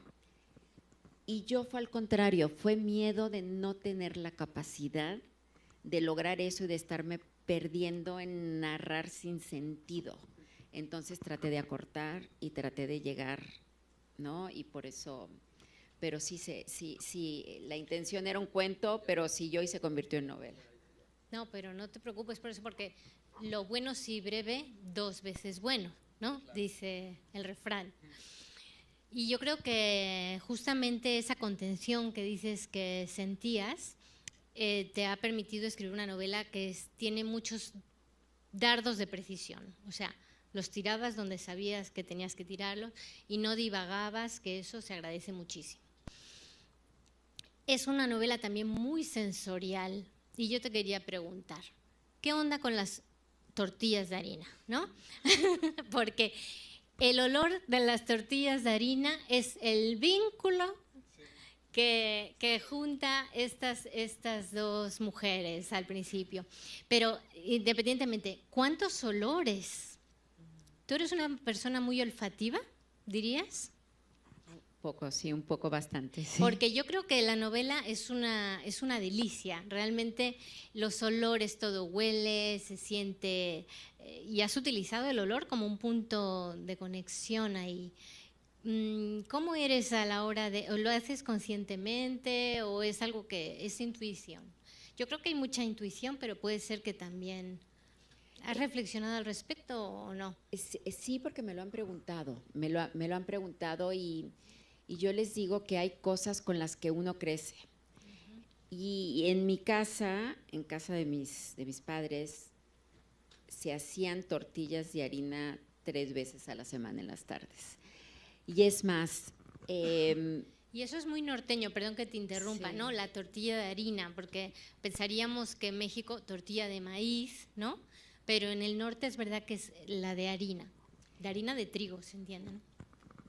Y yo fue al contrario, fue miedo de no tener la capacidad de lograr eso y de estarme perdiendo en narrar sin sentido. Entonces traté de acortar y traté de llegar, ¿no? Y por eso, pero sí, la intención era un cuento, pero siguió y se convirtió en novela. No, pero no te preocupes por eso, porque lo bueno si breve, 2 veces bueno, ¿no? Claro. Dice el refrán. Y yo creo que justamente esa contención que dices que sentías te ha permitido escribir una novela que tiene muchos dardos de precisión. O sea, los tirabas donde sabías que tenías que tirarlos y no divagabas, que eso se agradece muchísimo. Es una novela también muy sensorial y yo te quería preguntar, ¿qué onda con las tortillas de harina, no? Porque el olor de las tortillas de harina es el vínculo que junta estas dos mujeres al principio. Pero independientemente, ¿cuántos olores? ¿Tú eres una persona muy olfativa, dirías? Poco, sí, un poco bastante. Sí. Porque yo creo que la novela es una delicia. Realmente los olores, todo huele, se siente. Y has utilizado el olor como un punto de conexión ahí. ¿Cómo eres a la hora de, o lo haces conscientemente o es algo que es intuición? Yo creo que hay mucha intuición, pero puede ser que también. ¿Has reflexionado al respecto o no? Sí, porque me lo han preguntado. Me lo han preguntado y yo les digo que hay cosas con las que uno crece. Y en mi casa, en casa de mis padres, se hacían tortillas de harina 3 veces a la semana en las tardes. Y es más… y eso es muy norteño, perdón que te interrumpa, sí. ¿No? La tortilla de harina, porque pensaríamos que en México tortilla de maíz, ¿no? Pero en el norte es verdad que es la de harina de trigo, ¿se entiende? ¿No?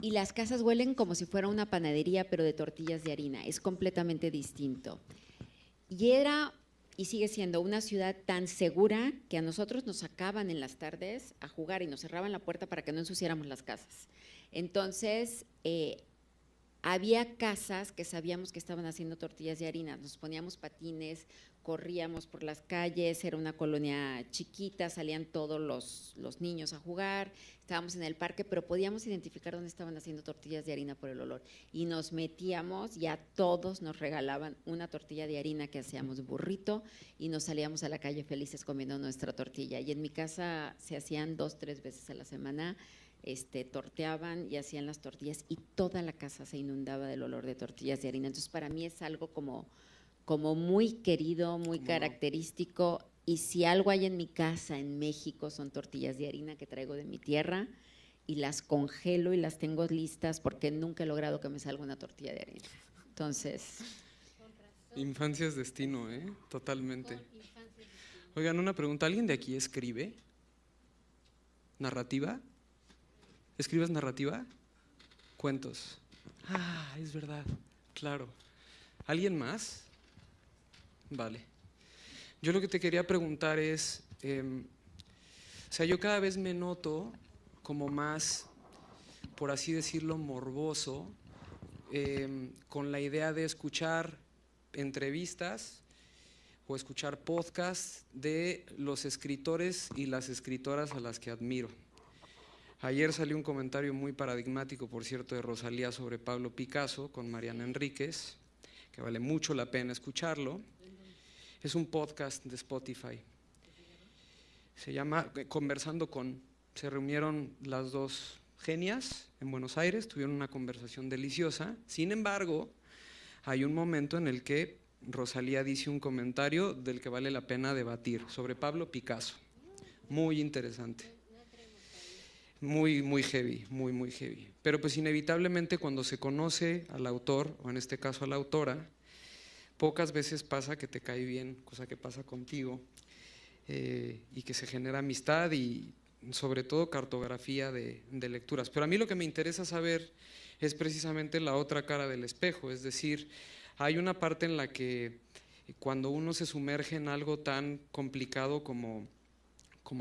Y las casas huelen como si fuera una panadería, pero de tortillas de harina. Es completamente distinto. Y era, y sigue siendo, una ciudad tan segura que a nosotros nos sacaban en las tardes a jugar y nos cerraban la puerta para que no ensuciáramos las casas. Entonces, había casas que sabíamos que estaban haciendo tortillas de harina. Nos poníamos patines, corríamos por las calles, era una colonia chiquita, salían todos los niños a jugar, estábamos en el parque, pero podíamos identificar dónde estaban haciendo tortillas de harina por el olor. Y nos metíamos y a todos nos regalaban una tortilla de harina que hacíamos burrito y nos salíamos a la calle felices comiendo nuestra tortilla. Y en mi casa se hacían 2, 3 veces a la semana, torteaban y hacían las tortillas y toda la casa se inundaba del olor de tortillas de harina. Entonces para mí es algo como muy querido, muy característico, y si algo hay en mi casa en México son tortillas de harina que traigo de mi tierra y las congelo y las tengo listas porque nunca he logrado que me salga una tortilla de harina. Entonces… Infancia es destino, totalmente. Oigan, una pregunta, ¿alguien de aquí escribe? ¿Narrativa? ¿Escribes narrativa? Cuentos. Ah, es verdad, claro. ¿Alguien más? Vale. Yo lo que te quería preguntar es, o sea, yo cada vez me noto como más, por así decirlo, morboso, con la idea de escuchar entrevistas o escuchar podcasts de los escritores y las escritoras a las que admiro. Ayer salió un comentario muy paradigmático, por cierto, de Rosalía sobre Pablo Picasso con Mariana Enríquez, que vale mucho la pena escucharlo. Es un podcast de Spotify. Se llama Conversando con. Se reunieron las dos genias en Buenos Aires, tuvieron una conversación deliciosa. Sin embargo, hay un momento en el que Rosalía dice un comentario del que vale la pena debatir sobre Pablo Picasso. Muy interesante. Muy, muy heavy, muy, muy heavy. Pero pues inevitablemente cuando se conoce al autor, o en este caso a la autora, pocas veces pasa que te cae bien, cosa que pasa contigo, y que se genera amistad y sobre todo cartografía de lecturas. Pero a mí lo que me interesa saber es precisamente la otra cara del espejo, es decir, hay una parte en la que cuando uno se sumerge en algo tan complicado como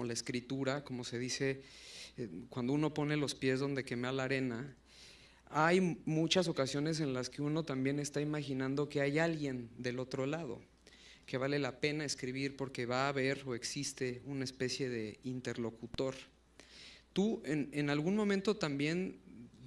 la escritura, como se dice, cuando uno pone los pies donde quema la arena, hay muchas ocasiones en las que uno también está imaginando que hay alguien del otro lado, que vale la pena escribir porque va a haber o existe una especie de interlocutor. ¿Tú en algún momento también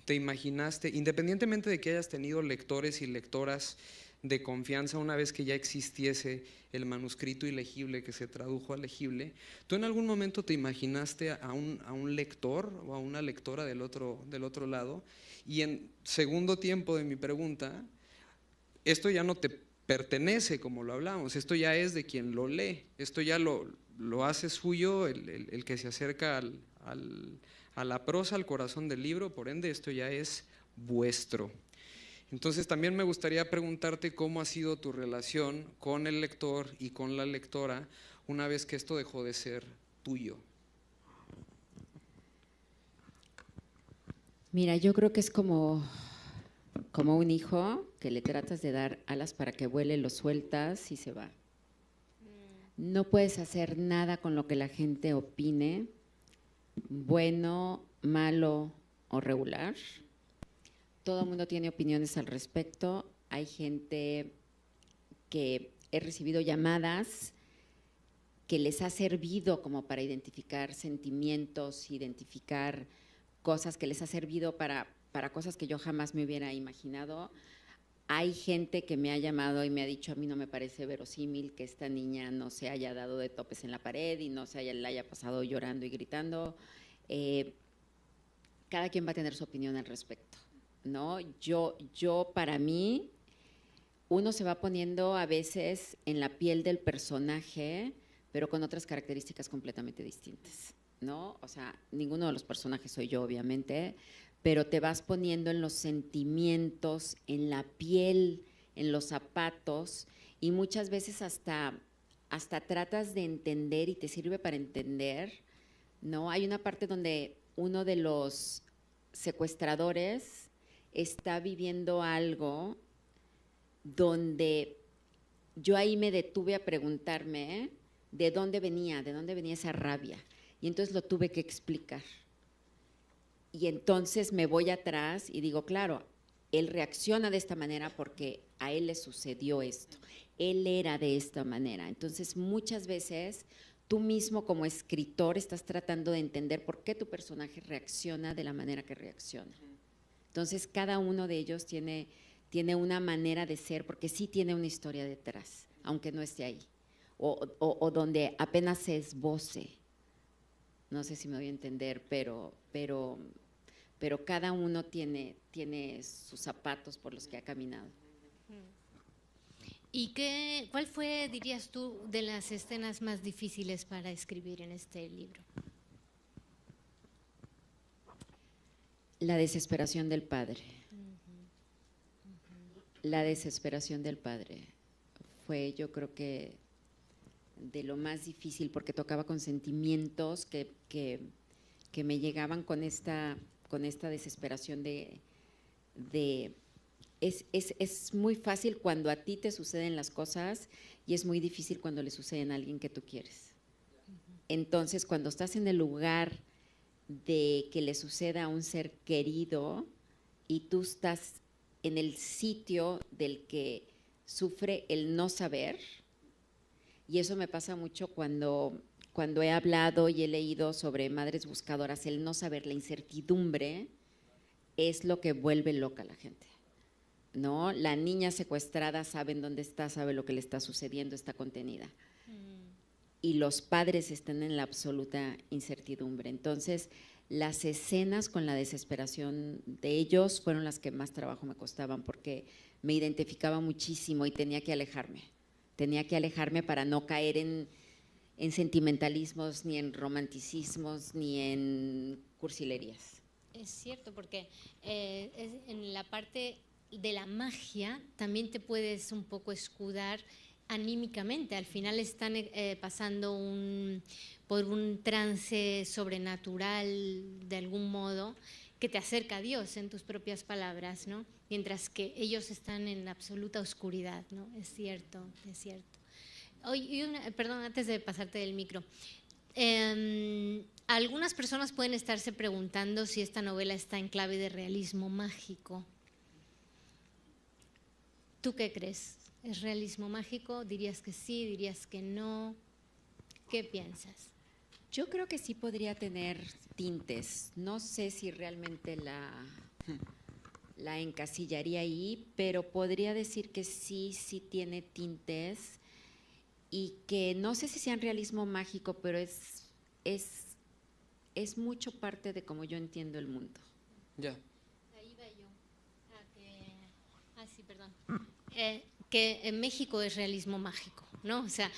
te imaginaste, independientemente de que hayas tenido lectores y lectoras de confianza una vez que ya existiese el manuscrito ilegible que se tradujo a legible, ¿tú en algún momento te imaginaste a un lector o a una lectora del otro lado? Y en segundo tiempo de mi pregunta, esto ya no te pertenece como lo hablamos, esto ya es de quien lo lee, esto ya lo hace suyo el que se acerca a la prosa, al corazón del libro, por ende esto ya es vuestro. Entonces también me gustaría preguntarte cómo ha sido tu relación con el lector y con la lectora una vez que esto dejó de ser tuyo. Mira, yo creo que es como un hijo que le tratas de dar alas para que vuele, lo sueltas y se va. No puedes hacer nada con lo que la gente opine, bueno, malo o regular. Todo el mundo tiene opiniones al respecto. Hay gente que he recibido llamadas que les ha servido como para identificar sentimientos, identificar cosas que les ha servido para cosas que yo jamás me hubiera imaginado. Hay gente que me ha llamado y me ha dicho, a mí no me parece verosímil que esta niña no se haya dado de topes en la pared y no la haya pasado llorando y gritando. Cada quien va a tener su opinión al respecto, ¿no? Yo para mí, uno se va poniendo a veces en la piel del personaje, pero con otras características completamente distintas, ¿no? O sea, ninguno de los personajes soy yo, obviamente, pero te vas poniendo en los sentimientos, en la piel, en los zapatos, y muchas veces hasta tratas de entender y te sirve para entender, ¿no? Hay una parte donde uno de los secuestradores está viviendo algo donde yo ahí me detuve a preguntarme de dónde venía esa rabia, y entonces lo tuve que explicar. Y entonces me voy atrás y digo, claro, él reacciona de esta manera porque a él le sucedió esto, él era de esta manera. Entonces muchas veces tú mismo como escritor estás tratando de entender por qué tu personaje reacciona de la manera que reacciona. Entonces cada uno de ellos tiene una manera de ser, porque sí tiene una historia detrás, aunque no esté ahí, o donde apenas se esboce. No sé si me voy a entender, pero cada uno tiene sus zapatos por los que ha caminado. ¿Y cuál fue, dirías tú, de las escenas más difíciles para escribir en este libro? La desesperación del padre. La desesperación del padre fue, yo creo que, de lo más difícil, porque tocaba con sentimientos que me llegaban con esta desesperación de es muy fácil cuando a ti te suceden las cosas y es muy difícil cuando le suceden a alguien que tú quieres. Entonces, cuando estás en el lugar de que le suceda a un ser querido y tú estás en el sitio del que sufre el no saber, y eso me pasa mucho cuando he hablado y he leído sobre madres buscadoras, el no saber, la incertidumbre es lo que vuelve loca a la gente, ¿no? La niña secuestrada sabe en dónde está, sabe lo que le está sucediendo, está contenida. Y los padres están en la absoluta incertidumbre. Entonces, las escenas con la desesperación de ellos fueron las que más trabajo me costaban porque me identificaba muchísimo y tenía que alejarme. Tenía que alejarme para no caer en sentimentalismos, ni en romanticismos, ni en cursilerías. Es cierto, porque en la parte de la magia también te puedes un poco escudar anímicamente. Al final están pasando por un trance sobrenatural de algún modo que te acerca a Dios en tus propias palabras, ¿no? Mientras que ellos están en absoluta oscuridad, ¿no? Es cierto, es cierto. Oye, perdón, antes de pasarte del micro. Algunas personas pueden estarse preguntando si esta novela está en clave de realismo mágico. ¿Tú qué crees? ¿Es realismo mágico? ¿Dirías que sí? ¿Dirías que no? ¿Qué piensas? Yo creo que sí podría tener tintes. No sé si realmente la encasillaría ahí, pero podría decir que sí tiene tintes y que no sé si sean realismo mágico, pero es mucho parte de cómo yo entiendo el mundo. Ya. Ahí va yo. Sí, perdón. Que en México es realismo mágico, ¿no? O sea,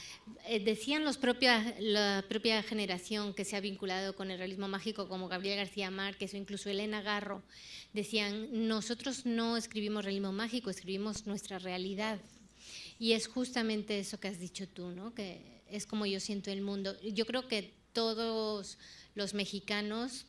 decían la propia generación que se ha vinculado con el realismo mágico, como Gabriel García Márquez o incluso Elena Garro, decían, nosotros no escribimos realismo mágico, escribimos nuestra realidad. Y es justamente eso que has dicho tú, ¿no? Que es como yo siento el mundo. Yo creo que todos los mexicanos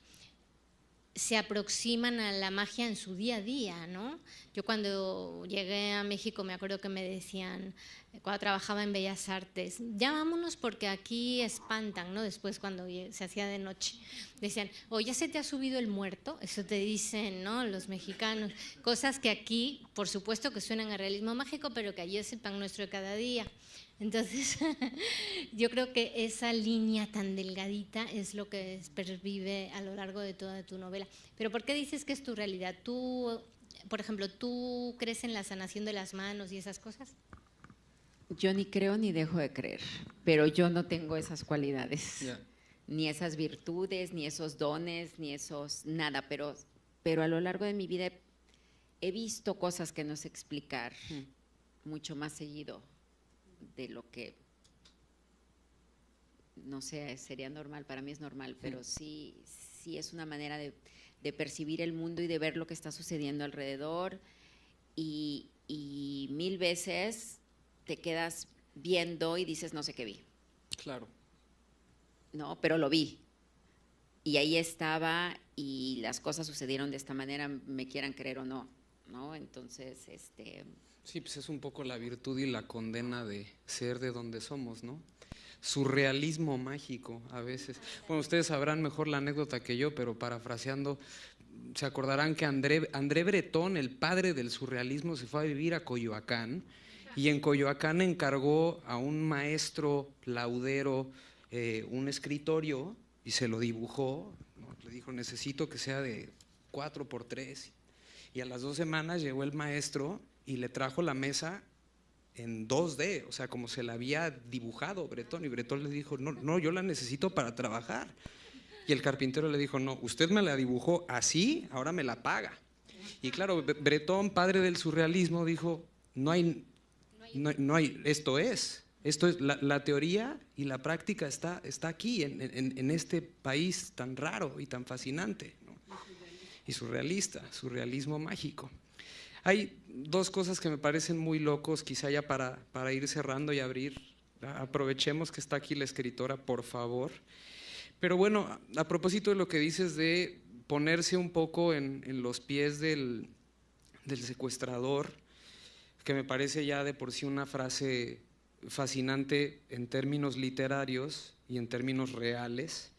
se aproximan a la magia en su día a día, ¿no? Yo cuando llegué a México me acuerdo que me decían, cuando trabajaba en Bellas Artes, ya vámonos porque aquí espantan, ¿no? Después cuando se hacía de noche, decían, ya se te ha subido el muerto, eso te dicen, ¿no? Los mexicanos, cosas que aquí, por supuesto que suenan a realismo mágico, pero que allí es el pan nuestro de cada día. Entonces, yo creo que esa línea tan delgadita es lo que pervive a lo largo de toda tu novela. Pero ¿por qué dices que es tu realidad? Tú, por ejemplo, ¿tú crees en la sanación de las manos y esas cosas? Yo ni creo ni dejo de creer, pero yo no tengo esas cualidades, ni esas virtudes, ni esos dones, ni esos nada, pero a lo largo de mi vida he visto cosas que no sé explicar mucho más seguido de lo que, no sé, sería normal, para mí es normal, pero sí es una manera de percibir el mundo y de ver lo que está sucediendo alrededor y mil veces te quedas viendo y dices no sé qué vi. Claro. No, pero lo vi y ahí estaba y las cosas sucedieron de esta manera, me quieran creer o no, ¿no? Entonces, Sí, pues es un poco la virtud y la condena de ser de donde somos, ¿no? Surrealismo mágico a veces. Bueno, ustedes sabrán mejor la anécdota que yo, pero parafraseando, se acordarán que André Breton, el padre del surrealismo, se fue a vivir a Coyoacán y en Coyoacán encargó a un maestro laudero un escritorio y se lo dibujó, ¿no? Le dijo, necesito que sea de 4x3 y a las 2 semanas llegó el maestro y le trajo la mesa en 2D, o sea, como se la había dibujado Breton, y Breton le dijo, no, yo la necesito para trabajar. Y el carpintero le dijo, no, usted me la dibujó así, ahora me la paga. Y claro, Breton, padre del surrealismo, dijo, no hay, esto es la teoría y la práctica está aquí, en este país tan raro y tan fascinante, ¿no? Y surrealista, surrealismo mágico. Hay dos cosas que me parecen muy locos, quizá ya para ir cerrando y abrir. Aprovechemos que está aquí la escritora, por favor. Pero bueno, a propósito de lo que dices de ponerse un poco en los pies del del secuestrador, que me parece ya de por sí una frase fascinante en términos literarios y en términos reales.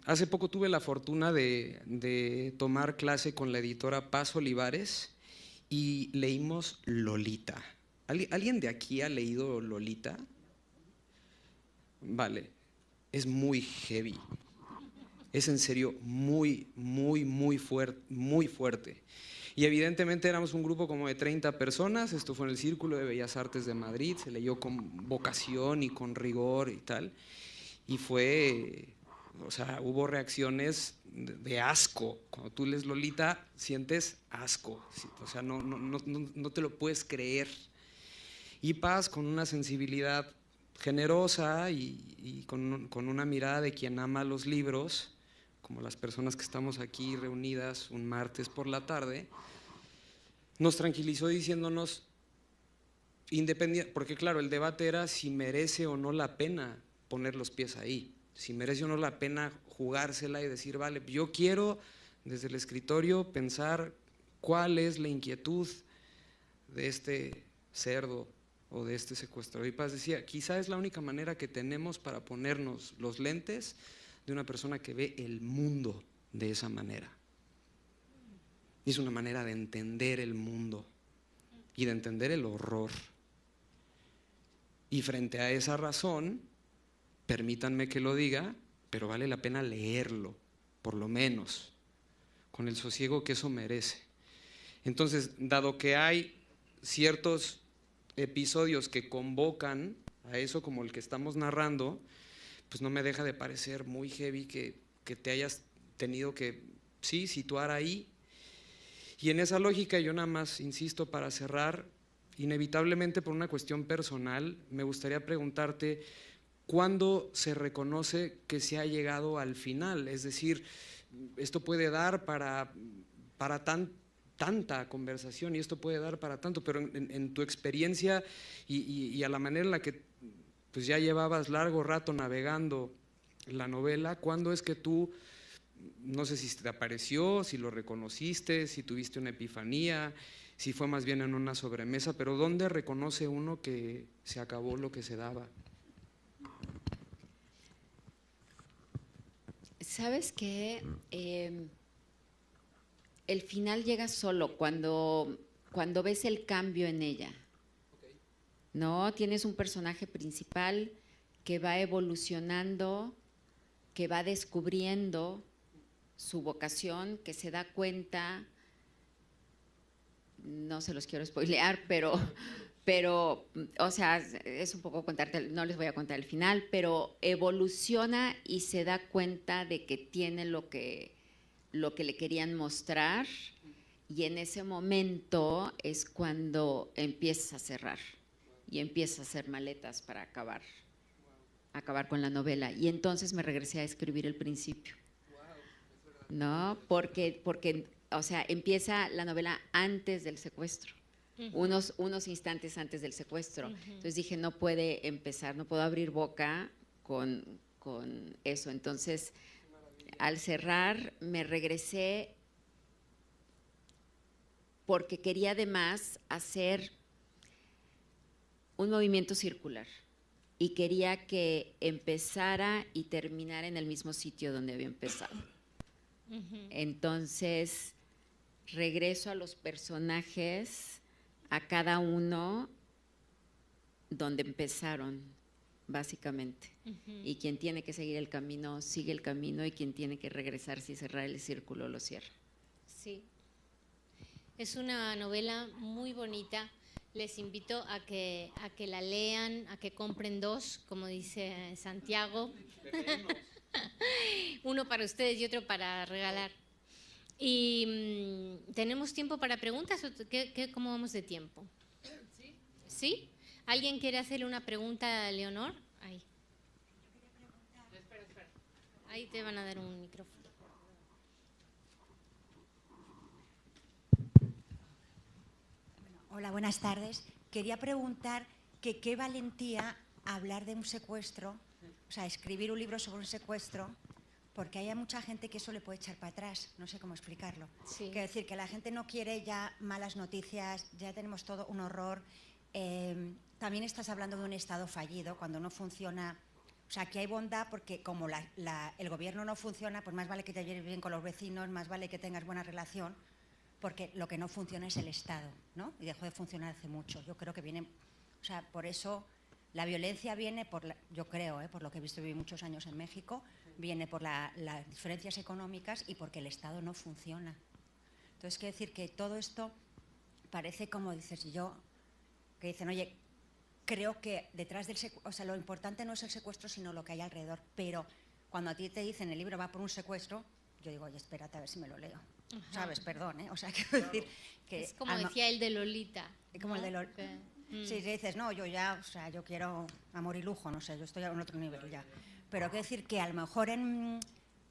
Hace poco tuve la fortuna de tomar clase con la editora Paz Olivares y leímos Lolita. ¿Alguien de aquí ha leído Lolita? Vale, es muy heavy. Es en serio muy fuerte. Y evidentemente éramos un grupo como de 30 personas, esto fue en el Círculo de Bellas Artes de Madrid, se leyó con vocación y con rigor y tal, y fue, o sea, hubo reacciones de asco. Cuando tú lees Lolita, sientes asco, o sea, no te lo puedes creer. Y Paz, con una sensibilidad generosa y con una mirada de quien ama los libros, como las personas que estamos aquí reunidas un martes por la tarde, nos tranquilizó diciéndonos, porque claro, el debate era si merece o no la pena poner los pies ahí, si merece o no la pena jugársela y decir, vale, yo quiero desde el escritorio pensar cuál es la inquietud de este cerdo o de este secuestrador. Y Paz decía, quizá es la única manera que tenemos para ponernos los lentes de una persona que ve el mundo de esa manera. Y es una manera de entender el mundo y de entender el horror. Y frente a esa razón, permítanme que lo diga, pero vale la pena leerlo, por lo menos, con el sosiego que eso merece. Entonces, dado que hay ciertos episodios que convocan a eso, como el que estamos narrando, pues no me deja de parecer muy heavy que te hayas tenido que, sí, situar ahí. Y en esa lógica, yo nada más insisto para cerrar, inevitablemente por una cuestión personal, me gustaría preguntarte, ¿cuándo se reconoce que se ha llegado al final? Es decir, esto puede dar para tanta conversación y esto puede dar para tanto, pero en tu experiencia y a la manera en la que pues ya llevabas largo rato navegando la novela, ¿cuándo es que tú, no sé si te apareció, si lo reconociste, si tuviste una epifanía, si fue más bien en una sobremesa, pero ¿dónde reconoce uno que se acabó lo que se daba? ¿Sabes qué? El final llega solo cuando ves el cambio en ella. ¿No? Tienes un personaje principal que va evolucionando, que va descubriendo su vocación, que se da cuenta, no se los quiero spoilear, pero o sea, es un poco contarte, no les voy a contar el final, pero evoluciona y se da cuenta de que tiene lo que le querían mostrar, y en ese momento es cuando empieza a cerrar y empieza a hacer maletas para acabar con la novela. Y entonces me regresé a escribir el principio, ¿no? Porque o sea, empieza la novela antes del secuestro, unos instantes antes del secuestro. Entonces dije, no puede empezar, no puedo abrir boca con eso. Entonces, al cerrar, me regresé porque quería además hacer un movimiento circular y quería que empezara y terminara en el mismo sitio donde había empezado. Entonces, regreso a los personajes, a cada uno donde empezaron, básicamente. Y quien tiene que seguir el camino, sigue el camino, y quien tiene que regresarse y cerrar el círculo, lo cierra. Sí. Es una novela muy bonita. Les invito a que la lean, a que compren dos, como dice Santiago. Uno para ustedes y otro para regalar. Y ¿tenemos tiempo para preguntas? ¿Cómo vamos de tiempo? ¿Sí? ¿Sí? ¿Alguien quiere hacerle una pregunta a Leonor? Ahí. Espera. Ahí te van a dar un micrófono. Hola, buenas tardes. Quería preguntar que qué valentía hablar de un secuestro, o sea, escribir un libro sobre un secuestro, porque hay mucha gente que eso le puede echar para atrás, no sé cómo explicarlo. Sí. Quiero decir que la gente no quiere ya malas noticias, ya tenemos todo un horror. También estás hablando de un Estado fallido, cuando no funciona. O sea, aquí hay bondad porque como el gobierno no funciona, pues más vale que te lleves bien con los vecinos, más vale que tengas buena relación, porque lo que no funciona es el Estado, ¿no? Y dejó de funcionar hace mucho. Yo creo que viene, o sea, por eso la violencia viene, yo creo, por lo que he visto vivir muchos años en México, viene por las diferencias económicas y porque el Estado no funciona. Entonces, quiero decir que todo esto parece como dices yo, que dicen, oye, creo que detrás del secuestro, o sea, lo importante no es el secuestro, sino lo que hay alrededor. Pero cuando a ti te dicen el libro va por un secuestro, yo digo, oye, espérate a ver si me lo leo. Ajá. ¿Sabes? Perdón, ¿eh? O sea, quiero decir que... Es como decía el de Lolita. Como ¿no? el de Lolita. Si dices, no, yo ya, o sea, yo quiero amor y lujo, no sé, yo estoy a un otro nivel ya. Pero quiero decir que a lo mejor en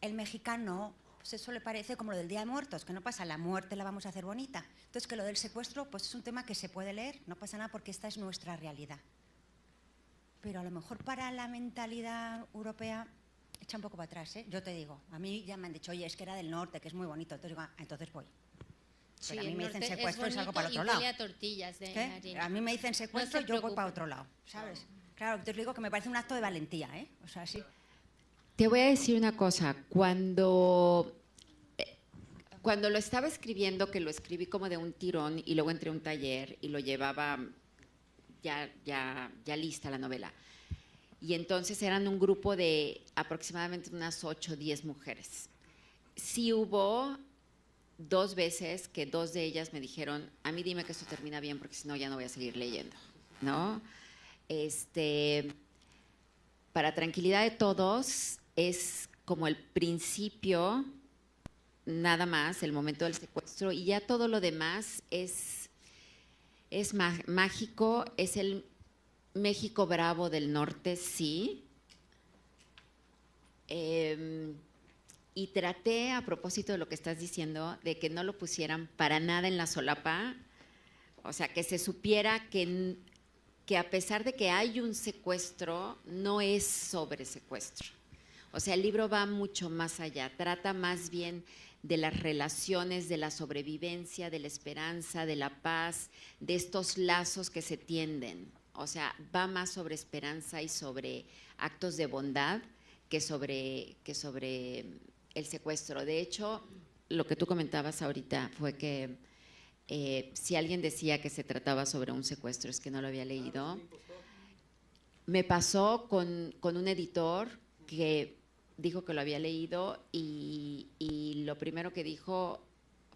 el mexicano, pues eso le parece como lo del Día de Muertos, que no pasa, la muerte la vamos a hacer bonita. Entonces, que lo del secuestro, pues es un tema que se puede leer, no pasa nada porque esta es nuestra realidad. Pero a lo mejor para la mentalidad europea echa un poco para atrás, ¿eh? Yo te digo, a mí ya me han dicho, oye, es que era del norte, que es muy bonito, entonces digo, entonces voy. Sí, Pero a mí me dicen norte secuestro y salgo bonito para el otro y lado. huele a tortillas de ¿Qué? harina. A mí me dicen secuestro No y se yo voy para preocupe. otro lado, ¿sabes? Claro, te digo que me parece un acto de valentía, ¿eh? O sea, sí. Te voy a decir una cosa, cuando lo estaba escribiendo, que lo escribí como de un tirón y luego entré a un taller y lo llevaba ya lista la novela. Y entonces eran un grupo de aproximadamente unas 8 o 10 mujeres. Sí hubo 2 veces que 2 de ellas me dijeron, a mí dime que esto termina bien porque si no ya no voy a seguir leyendo, ¿no? Para tranquilidad de todos, es como el principio, nada más, el momento del secuestro, y ya todo lo demás es mágico, es el México bravo del norte, sí. Y traté, a propósito de lo que estás diciendo, de que no lo pusieran para nada en la solapa, o sea, que se supiera que a pesar de que hay un secuestro, no es sobre secuestro. O sea, el libro va mucho más allá, trata más bien de las relaciones, de la sobrevivencia, de la esperanza, de la paz, de estos lazos que se tienden. O sea, va más sobre esperanza y sobre actos de bondad que sobre el secuestro. De hecho, lo que tú comentabas ahorita fue que si alguien decía que se trataba sobre un secuestro, es que no lo había leído. Me pasó con un editor que dijo que lo había leído y lo primero que dijo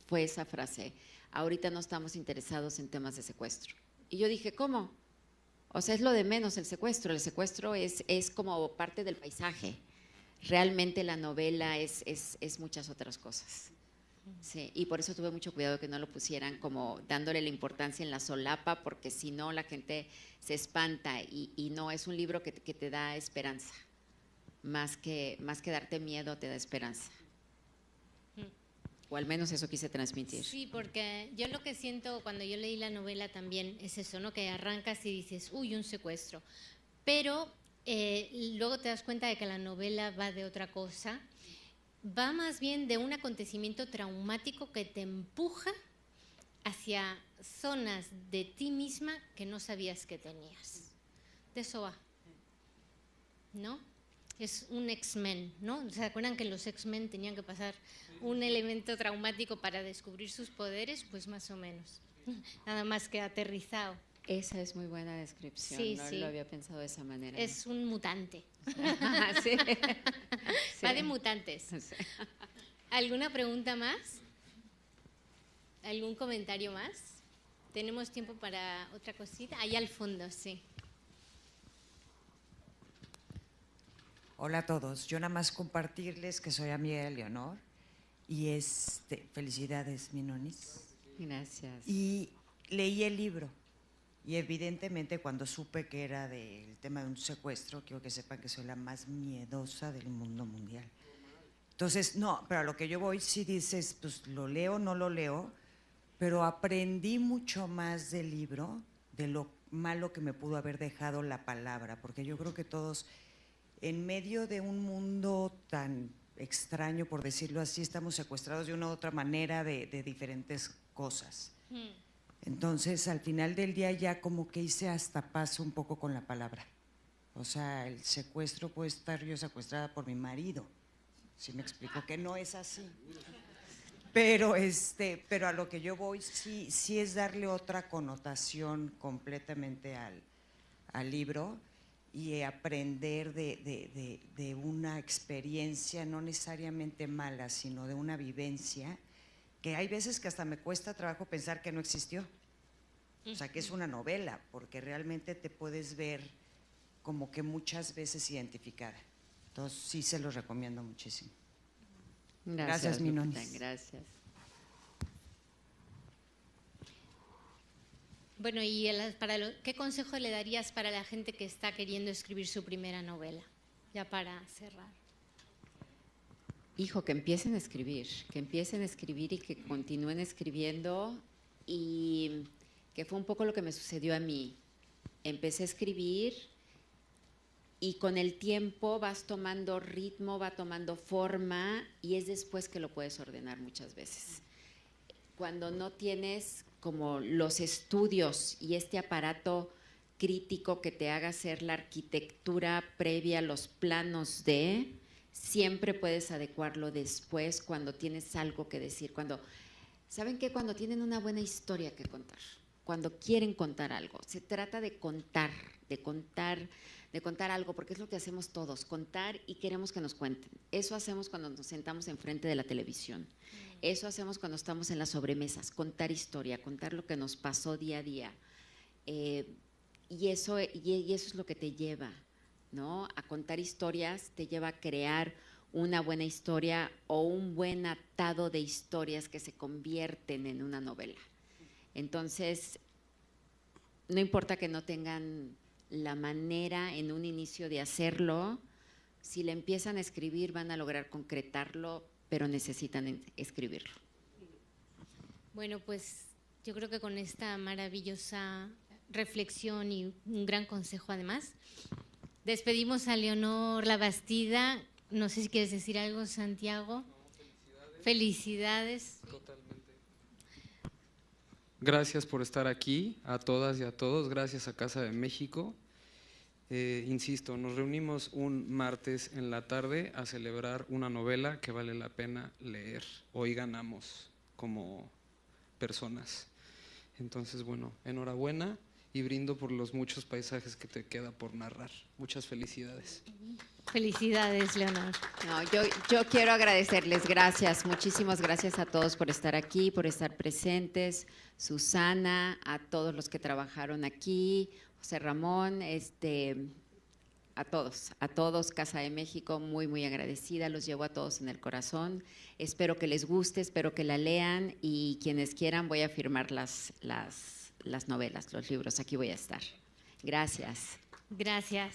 fue esa frase, ahorita no estamos interesados en temas de secuestro. Y yo dije, ¿cómo? O sea, es lo de menos el secuestro es como parte del paisaje. Realmente la novela es muchas otras cosas. Sí, y por eso tuve mucho cuidado que no lo pusieran como dándole la importancia en la solapa, porque si no la gente se espanta y no, es un libro que te da esperanza, más que darte miedo, te da esperanza. O al menos eso quise transmitir. Sí, porque yo lo que siento cuando yo leí la novela también es eso, ¿no? Que arrancas y dices, uy, un secuestro. Pero luego te das cuenta de que la novela va de otra cosa. Va más bien de un acontecimiento traumático que te empuja hacia zonas de ti misma que no sabías que tenías. De eso va, ¿no? Es un X-Men, ¿no? ¿Se acuerdan que en los X-Men tenían que pasar un elemento traumático para descubrir sus poderes? Pues más o menos, nada más que aterrizado. Esa es muy buena descripción, Sí, no sí. lo había pensado de esa manera. Es un mutante. Sí. Va de mutantes. Sí. ¿Alguna pregunta más? ¿Algún comentario más? ¿Tenemos tiempo para otra cosita? Ahí al fondo, sí. Hola a todos. Yo nada más compartirles que soy amiga de Leonor y felicidades, Minonis. Gracias. Y leí el libro y evidentemente cuando supe que era del tema de un secuestro, quiero que sepan que soy la más miedosa del mundo mundial. Entonces, no, pero a lo que yo voy, si dices, pues lo leo, no lo leo, pero aprendí mucho más del libro, de lo malo que me pudo haber dejado la palabra, porque yo creo que todos, en medio de un mundo tan extraño, por decirlo así, estamos secuestrados de una u otra manera de diferentes cosas. Entonces, al final del día ya como que hice hasta paso un poco con la palabra. O sea, el secuestro puede estar yo secuestrada por mi marido. ¿Sí me explico? Que no es así. Pero a lo que yo voy sí es darle otra connotación completamente al libro y aprender de una experiencia no necesariamente mala, sino de una vivencia que hay veces que hasta me cuesta trabajo pensar que no existió. O sea, que es una novela, porque realmente te puedes ver como que muchas veces identificada. Entonces, sí se los recomiendo muchísimo. Gracias, mi Lupita, Nonis. gracias. Bueno, y ¿qué consejo le darías para la gente que está queriendo escribir su primera novela? Ya para cerrar. Hijo, que empiecen a escribir y que continúen escribiendo, y que fue un poco lo que me sucedió a mí. Empecé a escribir y con el tiempo vas tomando ritmo, va tomando forma y es después que lo puedes ordenar muchas veces. Cuando no tienes como los estudios y este aparato crítico que te haga hacer la arquitectura previa, los planos siempre puedes adecuarlo después cuando tienes algo que decir, ¿saben qué? Cuando tienen una buena historia que contar, cuando quieren contar algo, se trata de contar algo, porque es lo que hacemos todos, contar y queremos que nos cuenten. Eso hacemos cuando nos sentamos enfrente de la televisión, eso hacemos cuando estamos en las sobremesas, contar historia, contar lo que nos pasó día a día. Y eso es lo que te lleva, ¿no? A contar historias, te lleva a crear una buena historia o un buen atado de historias que se convierten en una novela. Entonces, no importa que no tengan la manera en un inicio de hacerlo, si le empiezan a escribir van a lograr concretarlo, pero necesitan escribirlo. Bueno, pues yo creo que con esta maravillosa reflexión y un gran consejo además, despedimos a Leonor Labastida. No sé si quieres decir algo, Santiago. No, felicidades. Totalmente. Gracias por estar aquí, a todas y a todos. Gracias a Casa de México. Insisto, nos reunimos un martes en la tarde a celebrar una novela que vale la pena leer. Hoy ganamos como personas. Entonces, bueno, enhorabuena y brindo por los muchos paisajes que te queda por narrar. Muchas felicidades. Felicidades, Leonor. No, yo quiero agradecerles, gracias, muchísimas gracias a todos por estar aquí, por estar presentes, Susana, a todos los que trabajaron aquí, José Ramón, a todos, Casa de México, muy, muy agradecida, los llevo a todos en el corazón, espero que les guste, espero que la lean y quienes quieran voy a firmar las novelas, los libros, aquí voy a estar. Gracias. Gracias.